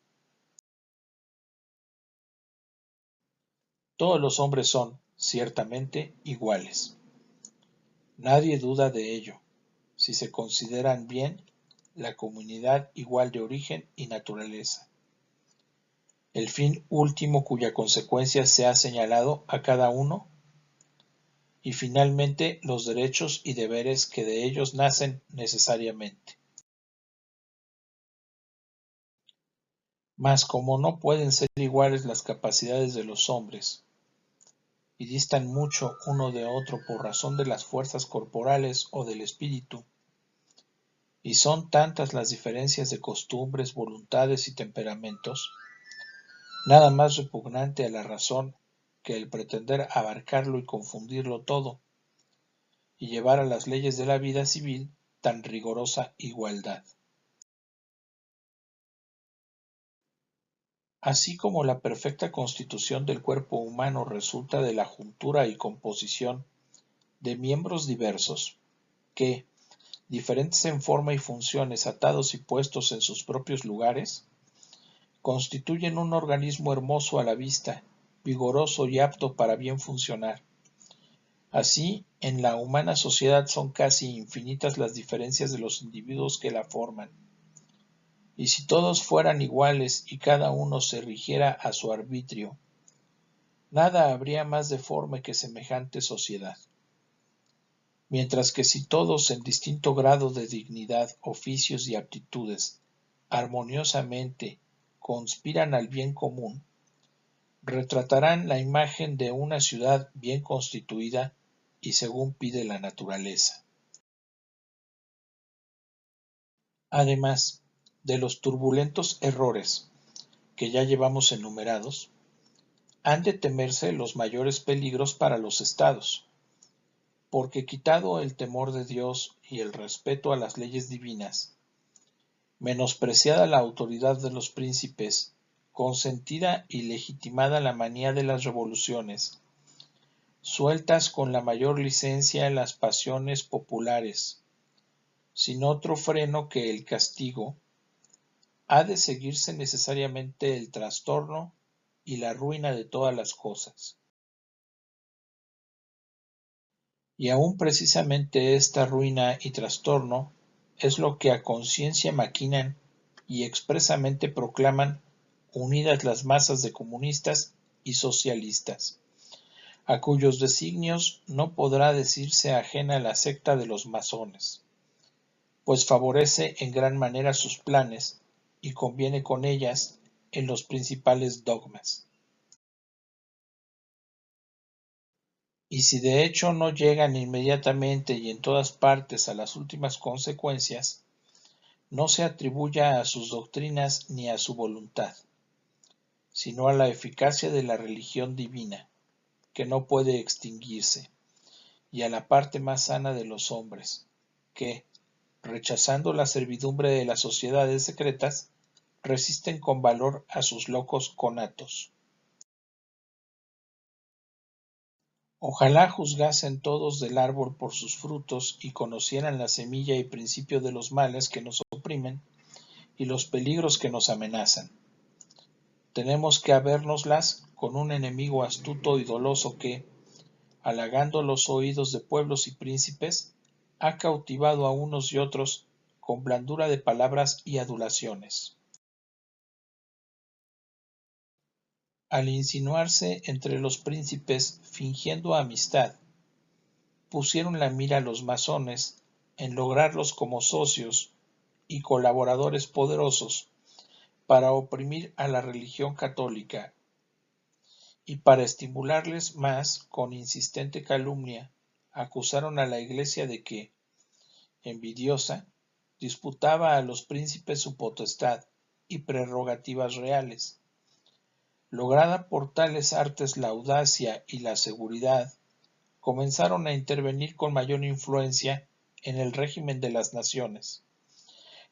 Todos los hombres son, ciertamente, iguales. Nadie duda de ello, si se consideran bien la comunidad igual de origen y naturaleza. El fin último cuya consecuencia se ha señalado a cada uno, y finalmente los derechos y deberes que de ellos nacen necesariamente. Mas como no pueden ser iguales las capacidades de los hombres, y distan mucho uno de otro por razón de las fuerzas corporales o del espíritu, y son tantas las diferencias de costumbres, voluntades y temperamentos, nada más repugnante a la razón que el pretender abarcarlo y confundirlo todo, y llevar a las leyes de la vida civil tan rigorosa igualdad. Así como la perfecta constitución del cuerpo humano resulta de la juntura y composición de miembros diversos, que, diferentes en forma y funciones, atados y puestos en sus propios lugares, constituyen un organismo hermoso a la vista, vigoroso y apto para bien funcionar. Así, en la humana sociedad son casi infinitas las diferencias de los individuos que la forman. Y si todos fueran iguales y cada uno se rigiera a su arbitrio, nada habría más deforme que semejante sociedad. Mientras que si todos en distinto grado de dignidad, oficios y aptitudes, armoniosamente conspiran al bien común, retratarán la imagen de una ciudad bien constituida y según pide la naturaleza. Además de los turbulentos errores que ya llevamos enumerados, han de temerse los mayores peligros para los estados, porque quitado el temor de Dios y el respeto a las leyes divinas, menospreciada la autoridad de los príncipes, consentida y legitimada la manía de las revoluciones, sueltas con la mayor licencia las pasiones populares, sin otro freno que el castigo, ha de seguirse necesariamente el trastorno y la ruina de todas las cosas. Y aún precisamente esta ruina y trastorno es lo que a conciencia maquinan y expresamente proclaman unidas las masas de comunistas y socialistas, a cuyos designios no podrá decirse ajena la secta de los masones, pues favorece en gran manera sus planes y conviene con ellas en los principales dogmas. Y si de hecho no llegan inmediatamente y en todas partes a las últimas consecuencias, no se atribuya a sus doctrinas ni a su voluntad, sino a la eficacia de la religión divina, que no puede extinguirse, y a la parte más sana de los hombres, que, rechazando la servidumbre de las sociedades secretas, resisten con valor a sus locos conatos. Ojalá juzgasen todos del árbol por sus frutos y conocieran la semilla y principio de los males que nos oprimen y los peligros que nos amenazan. Tenemos que habérnoslas con un enemigo astuto y doloso que, halagando los oídos de pueblos y príncipes, ha cautivado a unos y otros con blandura de palabras y adulaciones. Al insinuarse entre los príncipes fingiendo amistad, pusieron la mira los masones en lograrlos como socios y colaboradores poderosos para oprimir a la religión católica y para estimularles más con insistente calumnia, acusaron a la Iglesia de que, envidiosa, disputaba a los príncipes su potestad y prerrogativas reales. Lograda por tales artes la audacia y la seguridad, comenzaron a intervenir con mayor influencia en el régimen de las naciones,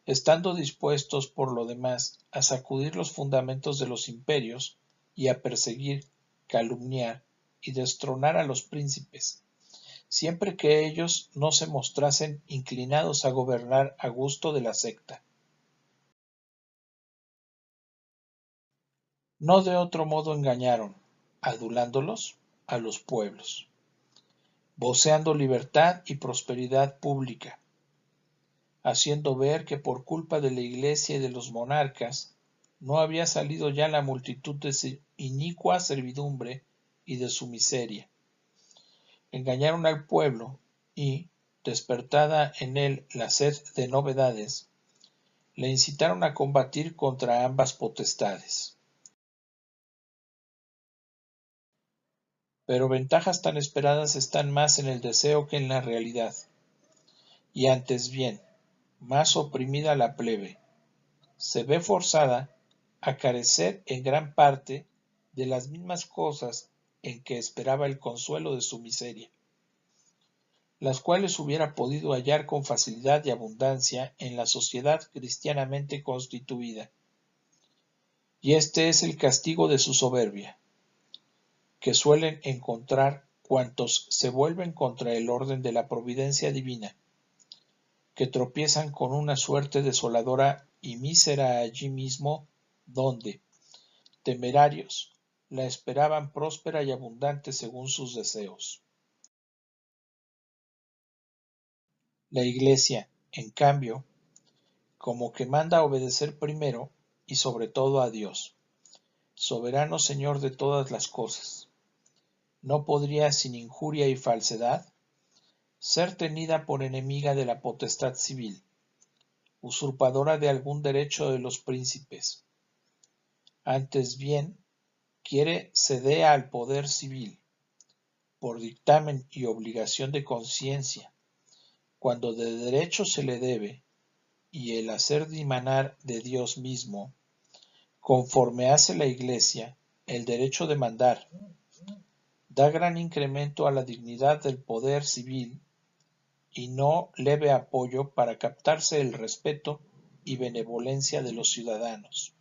estando dispuestos por lo demás a sacudir los fundamentos de los imperios y a perseguir, calumniar y destronar a los príncipes, siempre que ellos no se mostrasen inclinados a gobernar a gusto de la secta. No de otro modo engañaron, adulándolos, a los pueblos, voceando libertad y prosperidad pública, haciendo ver que por culpa de la Iglesia y de los monarcas no había salido ya la multitud de su inicua servidumbre y de su miseria. Engañaron al pueblo y, despertada en él la sed de novedades, le incitaron a combatir contra ambas potestades. Pero ventajas tan esperadas están más en el deseo que en la realidad, y antes bien, más oprimida la plebe, se ve forzada a carecer en gran parte de las mismas cosas en que esperaba el consuelo de su miseria, las cuales hubiera podido hallar con facilidad y abundancia en la sociedad cristianamente constituida. Y este es el castigo de su soberbia, que suelen encontrar cuantos se vuelven contra el orden de la providencia divina, que tropiezan con una suerte desoladora y mísera allí mismo, donde, temerarios, la esperaban próspera y abundante según sus deseos. La Iglesia, en cambio, como que manda obedecer primero y sobre todo a Dios, soberano Señor de todas las cosas, no podría sin injuria y falsedad ser tenida por enemiga de la potestad civil, usurpadora de algún derecho de los príncipes. Antes bien, quiere ceder al poder civil, por dictamen y obligación de conciencia, cuando de derecho se le debe, y el hacer dimanar de Dios mismo, conforme hace la Iglesia, el derecho de mandar, da gran incremento a la dignidad del poder civil y no leve apoyo para captarse el respeto y benevolencia de los ciudadanos.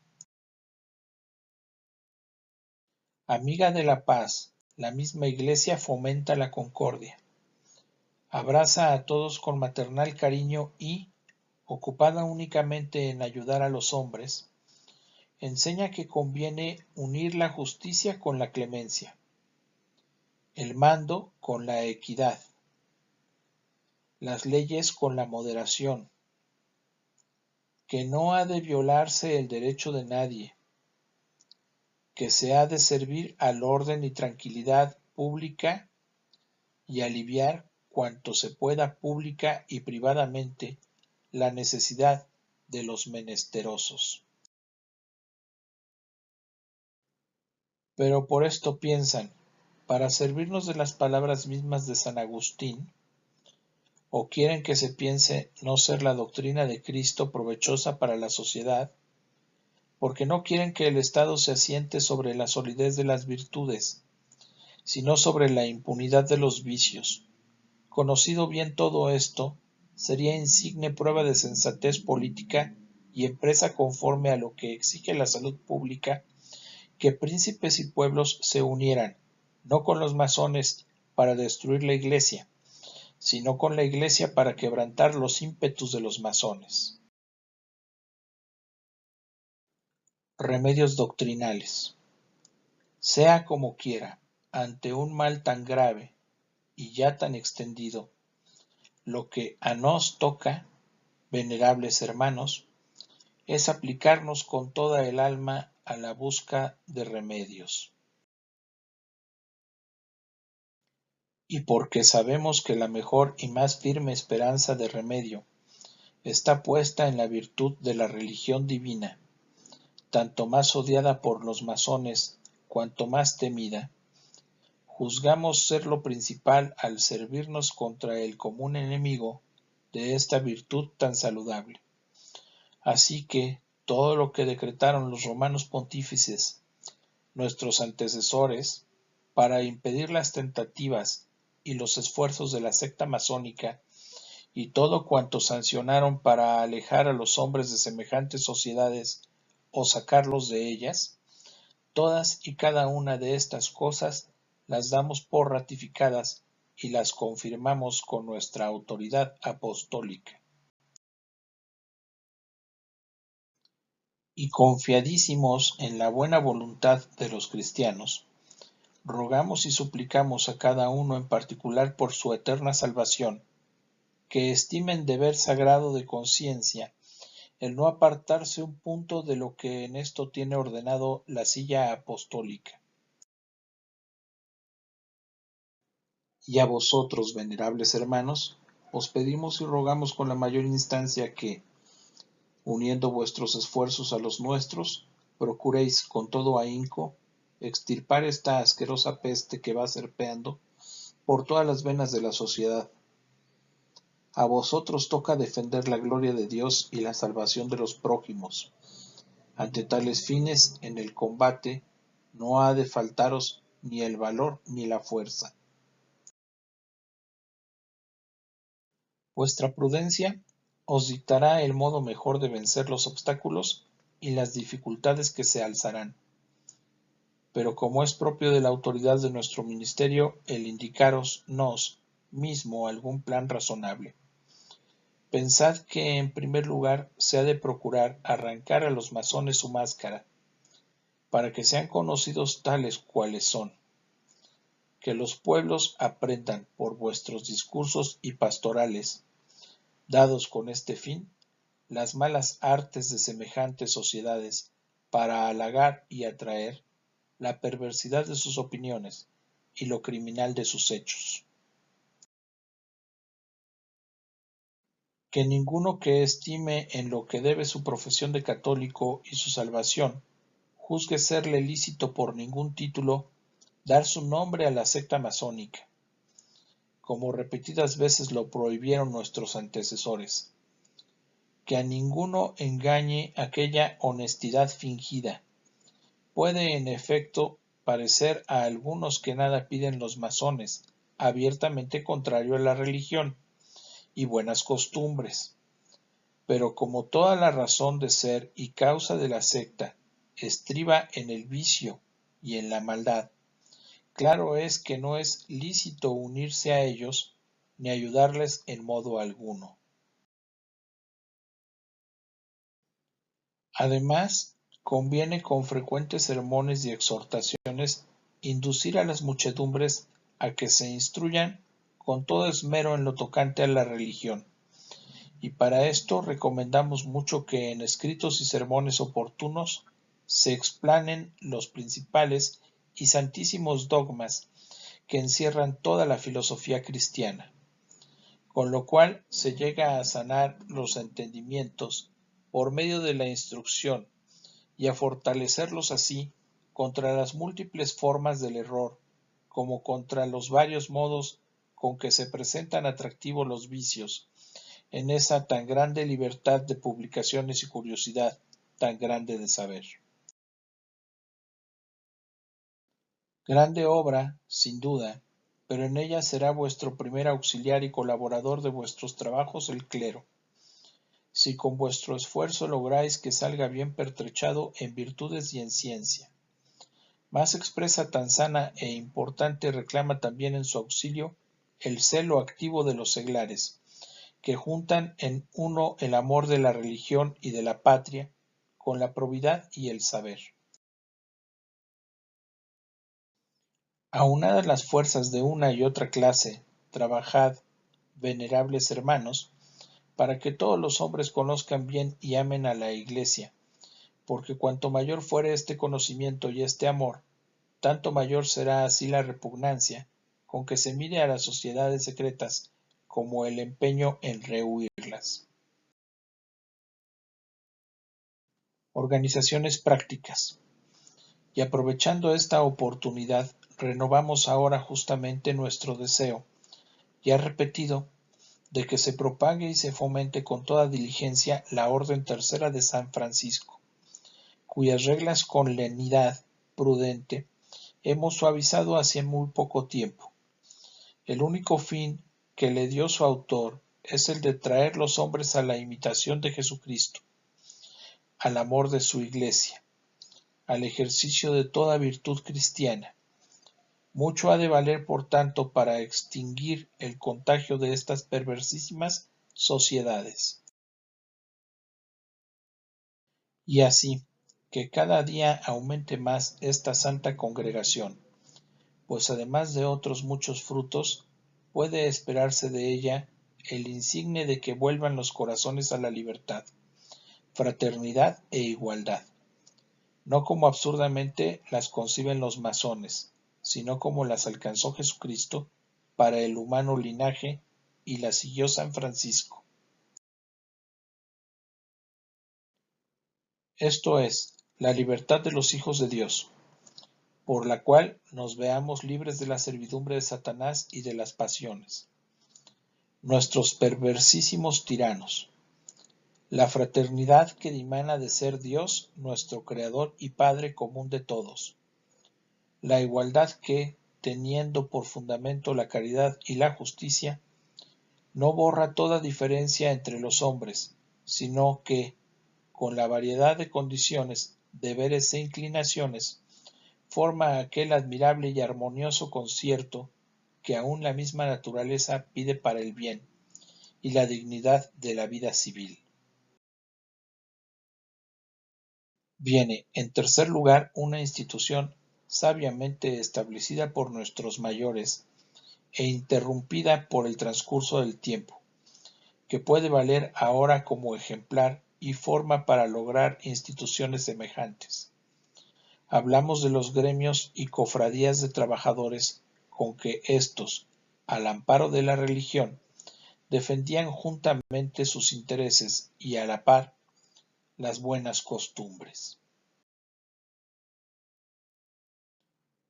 Amiga de la paz, la misma Iglesia fomenta la concordia, abraza a todos con maternal cariño y, ocupada únicamente en ayudar a los hombres, enseña que conviene unir la justicia con la clemencia, el mando con la equidad, las leyes con la moderación, que no ha de violarse el derecho de nadie, que se ha de servir al orden y tranquilidad pública y aliviar cuanto se pueda pública y privadamente la necesidad de los menesterosos. Pero por esto piensan, para servirnos de las palabras mismas de San Agustín, o quieren que se piense no ser la doctrina de Cristo provechosa para la sociedad, porque no quieren que el Estado se asiente sobre la solidez de las virtudes, sino sobre la impunidad de los vicios. Conocido bien todo esto, sería insigne prueba de sensatez política y empresa conforme a lo que exige la salud pública, que príncipes y pueblos se unieran, no con los masones para destruir la Iglesia, sino con la Iglesia para quebrantar los ímpetus de los masones. Remedios doctrinales. Sea como quiera, ante un mal tan grave y ya tan extendido, lo que a nos toca, venerables hermanos, es aplicarnos con toda el alma a la busca de remedios. Y porque sabemos que la mejor y más firme esperanza de remedio está puesta en la virtud de la religión divina, tanto más odiada por los masones cuanto más temida, juzgamos ser lo principal al servirnos contra el común enemigo de esta virtud tan saludable. Así que todo lo que decretaron los romanos pontífices, nuestros antecesores, para impedir las tentativas y los esfuerzos de la secta masónica, y todo cuanto sancionaron para alejar a los hombres de semejantes sociedades o sacarlos de ellas, todas y cada una de estas cosas las damos por ratificadas y las confirmamos con nuestra autoridad apostólica. Y confiadísimos en la buena voluntad de los cristianos, rogamos y suplicamos a cada uno en particular por su eterna salvación, que estimen deber sagrado de conciencia el no apartarse un punto de lo que en esto tiene ordenado la silla apostólica. Y a vosotros, venerables hermanos, os pedimos y rogamos con la mayor instancia que, uniendo vuestros esfuerzos a los nuestros, procuréis con todo ahínco extirpar esta asquerosa peste que va serpeando por todas las venas de la sociedad. A vosotros toca defender la gloria de Dios y la salvación de los prójimos. Ante tales fines, en el combate, no ha de faltaros ni el valor ni la fuerza. Vuestra prudencia os dictará el modo mejor de vencer los obstáculos y las dificultades que se alzarán. Pero como es propio de la autoridad de nuestro ministerio el indicaros nos mismo algún plan razonable, pensad que en primer lugar se ha de procurar arrancar a los masones su máscara, para que sean conocidos tales cuales son, que los pueblos aprendan por vuestros discursos y pastorales, dados con este fin, las malas artes de semejantes sociedades para halagar y atraer la perversidad de sus opiniones y lo criminal de sus hechos. Que ninguno que estime en lo que debe su profesión de católico y su salvación, juzgue serle lícito por ningún título dar su nombre a la secta masónica, como repetidas veces lo prohibieron nuestros antecesores. Que a ninguno engañe aquella honestidad fingida. Puede en efecto parecer a algunos que nada piden los masones, abiertamente contrario a la religión y buenas costumbres. Pero como toda la razón de ser y causa de la secta estriba en el vicio y en la maldad, claro es que no es lícito unirse a ellos ni ayudarles en modo alguno. Además, conviene con frecuentes sermones y exhortaciones inducir a las muchedumbres a que se instruyan con todo esmero en lo tocante a la religión, y para esto recomendamos mucho que en escritos y sermones oportunos se explanen los principales y santísimos dogmas que encierran toda la filosofía cristiana, con lo cual se llega a sanar los entendimientos por medio de la instrucción y a fortalecerlos así contra las múltiples formas del error, como contra los varios modos con que se presentan atractivos los vicios, en esa tan grande libertad de publicaciones y curiosidad tan grande de saber. Grande obra, sin duda, pero en ella será vuestro primer auxiliar y colaborador de vuestros trabajos el clero. Si con vuestro esfuerzo lográis que salga bien pertrechado en virtudes y en ciencia. Más expresa tan sana e importante reclama también en su auxilio el celo activo de los seglares, que juntan en uno el amor de la religión y de la patria con la probidad y el saber. Aunadas las fuerzas de una y otra clase, trabajad, venerables hermanos, para que todos los hombres conozcan bien y amen a la Iglesia, porque cuanto mayor fuere este conocimiento y este amor, tanto mayor será así la repugnancia con que se mire a las sociedades secretas como el empeño en rehuirlas. Organizaciones prácticas. Y aprovechando esta oportunidad, renovamos ahora justamente nuestro deseo, ya repetido, de que se propague y se fomente con toda diligencia la Orden Tercera de San Francisco, cuyas reglas con lenidad prudente hemos suavizado hace muy poco tiempo. El único fin que le dio su autor es el de traer los hombres a la imitación de Jesucristo, al amor de su Iglesia, al ejercicio de toda virtud cristiana. Mucho ha de valer, por tanto, para extinguir el contagio de estas perversísimas sociedades. Y así, que cada día aumente más esta santa congregación, pues además de otros muchos frutos, puede esperarse de ella el insigne de que vuelvan los corazones a la libertad, fraternidad e igualdad, no como absurdamente las conciben los masones, sino como las alcanzó Jesucristo para el humano linaje y las siguió San Francisco. Esto es, la libertad de los hijos de Dios, por la cual nos veamos libres de la servidumbre de Satanás y de las pasiones. Nuestros perversísimos tiranos. La fraternidad que dimana de ser Dios, nuestro Creador y Padre común de todos. La igualdad que, teniendo por fundamento la caridad y la justicia, no borra toda diferencia entre los hombres, sino que, con la variedad de condiciones, deberes e inclinaciones, forma aquel admirable y armonioso concierto que aún la misma naturaleza pide para el bien y la dignidad de la vida civil. Viene, en tercer lugar, una institución sabiamente establecida por nuestros mayores e interrumpida por el transcurso del tiempo, que puede valer ahora como ejemplar y forma para lograr instituciones semejantes. Hablamos de los gremios y cofradías de trabajadores con que éstos, al amparo de la religión, defendían juntamente sus intereses y a la par las buenas costumbres.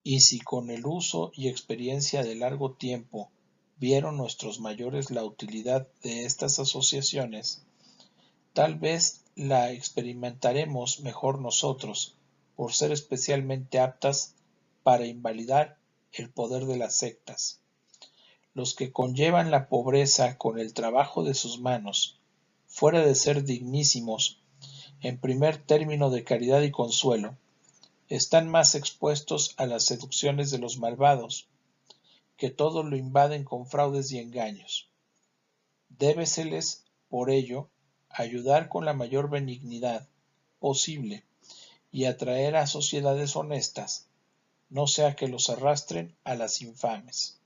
Y si con el uso y experiencia de largo tiempo vieron nuestros mayores la utilidad de estas asociaciones, tal vez la experimentaremos mejor nosotros, por ser especialmente aptas para invalidar el poder de las sectas. Los que conllevan la pobreza con el trabajo de sus manos, fuera de ser dignísimos, en primer término de caridad y consuelo, están más expuestos a las seducciones de los malvados, que todo lo invaden con fraudes y engaños. Débeseles, por ello, ayudar con la mayor benignidad posible y atraer a sociedades honestas, no sea que los arrastren a las infames.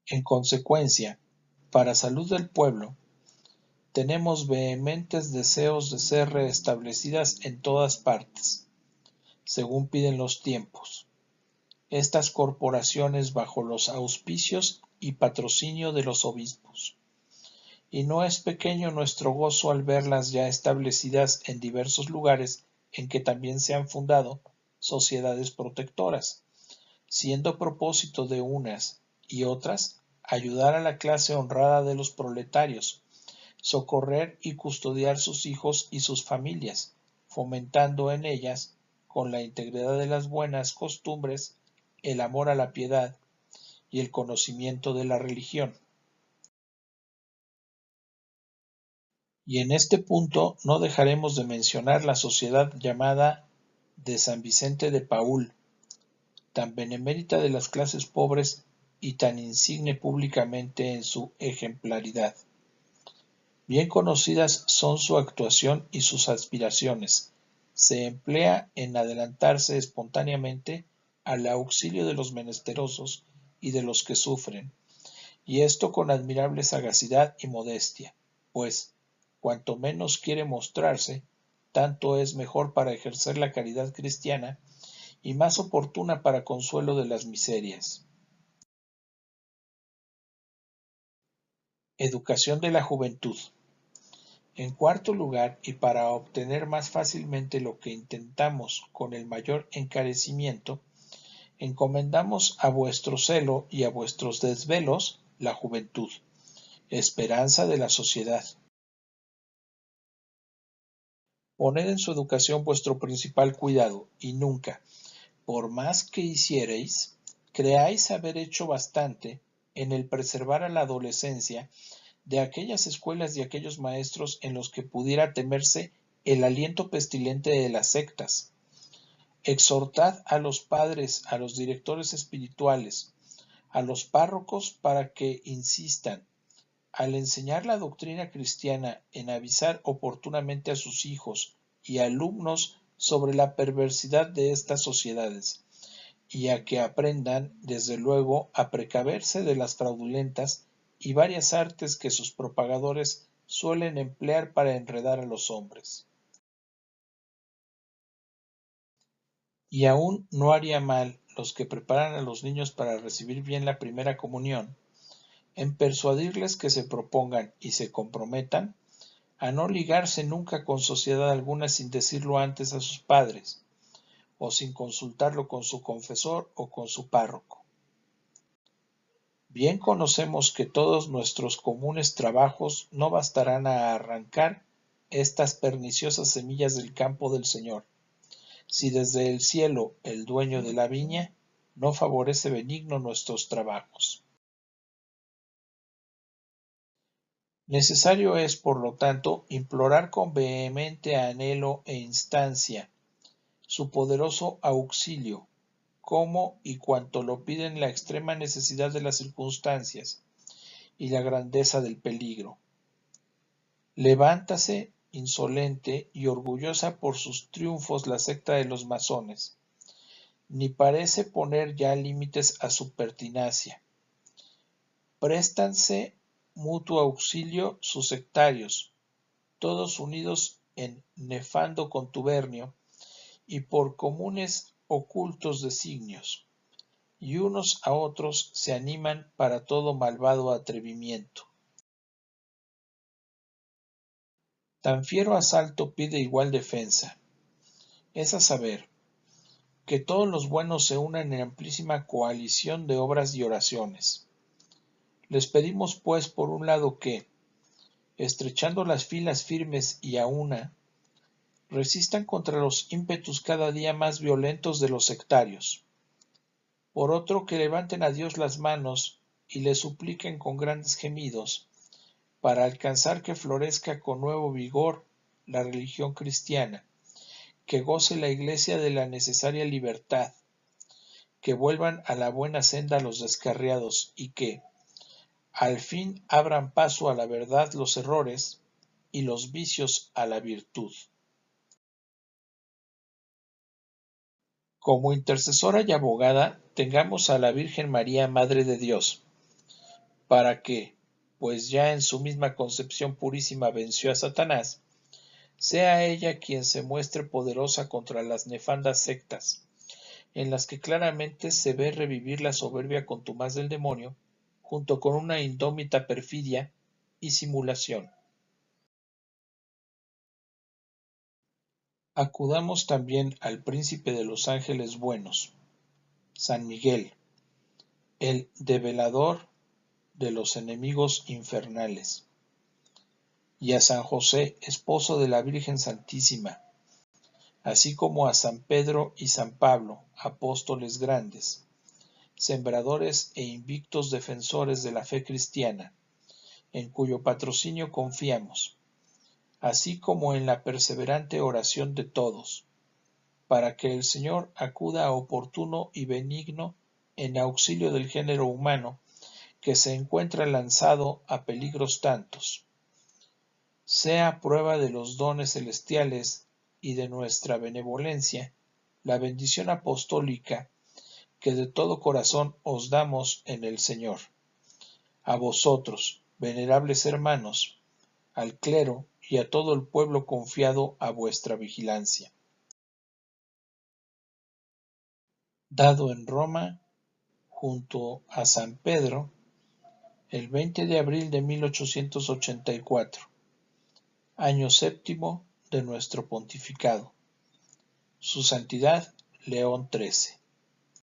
En consecuencia, para salud del pueblo, tenemos vehementes deseos de ser reestablecidas en todas partes, según piden los tiempos, estas corporaciones bajo los auspicios y patrocinio de los obispos. Y no es pequeño nuestro gozo al verlas ya establecidas en diversos lugares en que también se han fundado sociedades protectoras, siendo propósito de unas y otras ayudar a la clase honrada de los proletarios, socorrer y custodiar sus hijos y sus familias, fomentando en ellas, con la integridad de las buenas costumbres, el amor a la piedad y el conocimiento de la religión. Y en este punto no dejaremos de mencionar la sociedad llamada de San Vicente de Paúl, tan benemérita de las clases pobres y tan insigne públicamente en su ejemplaridad. Bien conocidas son su actuación y sus aspiraciones. Se emplea en adelantarse espontáneamente al auxilio de los menesterosos y de los que sufren, y esto con admirable sagacidad y modestia, pues, cuanto menos quiere mostrarse, tanto es mejor para ejercer la caridad cristiana y más oportuna para consuelo de las miserias. Educación de la juventud. En cuarto lugar, y para obtener más fácilmente lo que intentamos con el mayor encarecimiento, encomendamos a vuestro celo y a vuestros desvelos la juventud, esperanza de la sociedad. Poned en su educación vuestro principal cuidado, y nunca, por más que hiciereis, creáis haber hecho bastante en el preservar a la adolescencia de aquellas escuelas y aquellos maestros en los que pudiera temerse el aliento pestilente de las sectas. Exhortad a los padres, a los directores espirituales, a los párrocos para que insistan, al enseñar la doctrina cristiana, en avisar oportunamente a sus hijos y alumnos sobre la perversidad de estas sociedades, y a que aprendan, desde luego, a precaverse de las fraudulentas y varias artes que sus propagadores suelen emplear para enredar a los hombres. Y aún no haría mal los que preparan a los niños para recibir bien la primera comunión, en persuadirles que se propongan y se comprometan a no ligarse nunca con sociedad alguna sin decirlo antes a sus padres, o sin consultarlo con su confesor o con su párroco. Bien conocemos que todos nuestros comunes trabajos no bastarán a arrancar estas perniciosas semillas del campo del Señor, si desde el cielo el dueño de la viña no favorece benigno nuestros trabajos. Necesario es, por lo tanto, implorar con vehemente anhelo e instancia su poderoso auxilio, como y cuanto lo piden la extrema necesidad de las circunstancias y la grandeza del peligro. Levántase insolente y orgullosa por sus triunfos la secta de los masones, ni parece poner ya límites a su pertinacia. Préstanse mutuo auxilio sus sectarios, todos unidos en nefando contubernio y por comunes ocultos designios, y unos a otros se animan para todo malvado atrevimiento. Tan fiero asalto pide igual defensa, es a saber, que todos los buenos se unan en amplísima coalición de obras y oraciones. Les pedimos pues por un lado que, estrechando las filas firmes y a una, resistan contra los ímpetus cada día más violentos de los sectarios. Por otro, que levanten a Dios las manos y le supliquen con grandes gemidos, para alcanzar que florezca con nuevo vigor la religión cristiana, que goce la Iglesia de la necesaria libertad, que vuelvan a la buena senda los descarriados y que, al fin, abran paso a la verdad los errores y los vicios a la virtud. Como intercesora y abogada, tengamos a la Virgen María, Madre de Dios, para que, pues ya en su misma concepción purísima venció a Satanás, sea ella quien se muestre poderosa contra las nefandas sectas, en las que claramente se ve revivir la soberbia contumaz del demonio, junto con una indómita perfidia y simulación. Acudamos también al príncipe de los ángeles buenos, San Miguel, el debelador de los enemigos infernales, y a San José, esposo de la Virgen Santísima, así como a San Pedro y San Pablo, apóstoles grandes, sembradores e invictos defensores de la fe cristiana, en cuyo patrocinio confiamos, así como en la perseverante oración de todos, para que el Señor acuda oportuno y benigno en auxilio del género humano que se encuentra lanzado a peligros tantos, sea prueba de los dones celestiales y de nuestra benevolencia la bendición apostólica que de todo corazón os damos en el Señor, a vosotros, venerables hermanos, al clero y a todo el pueblo confiado a vuestra vigilancia. Dado en Roma, junto a San Pedro, el 20 de abril de 1884, año séptimo de nuestro pontificado. Su Santidad León XIII.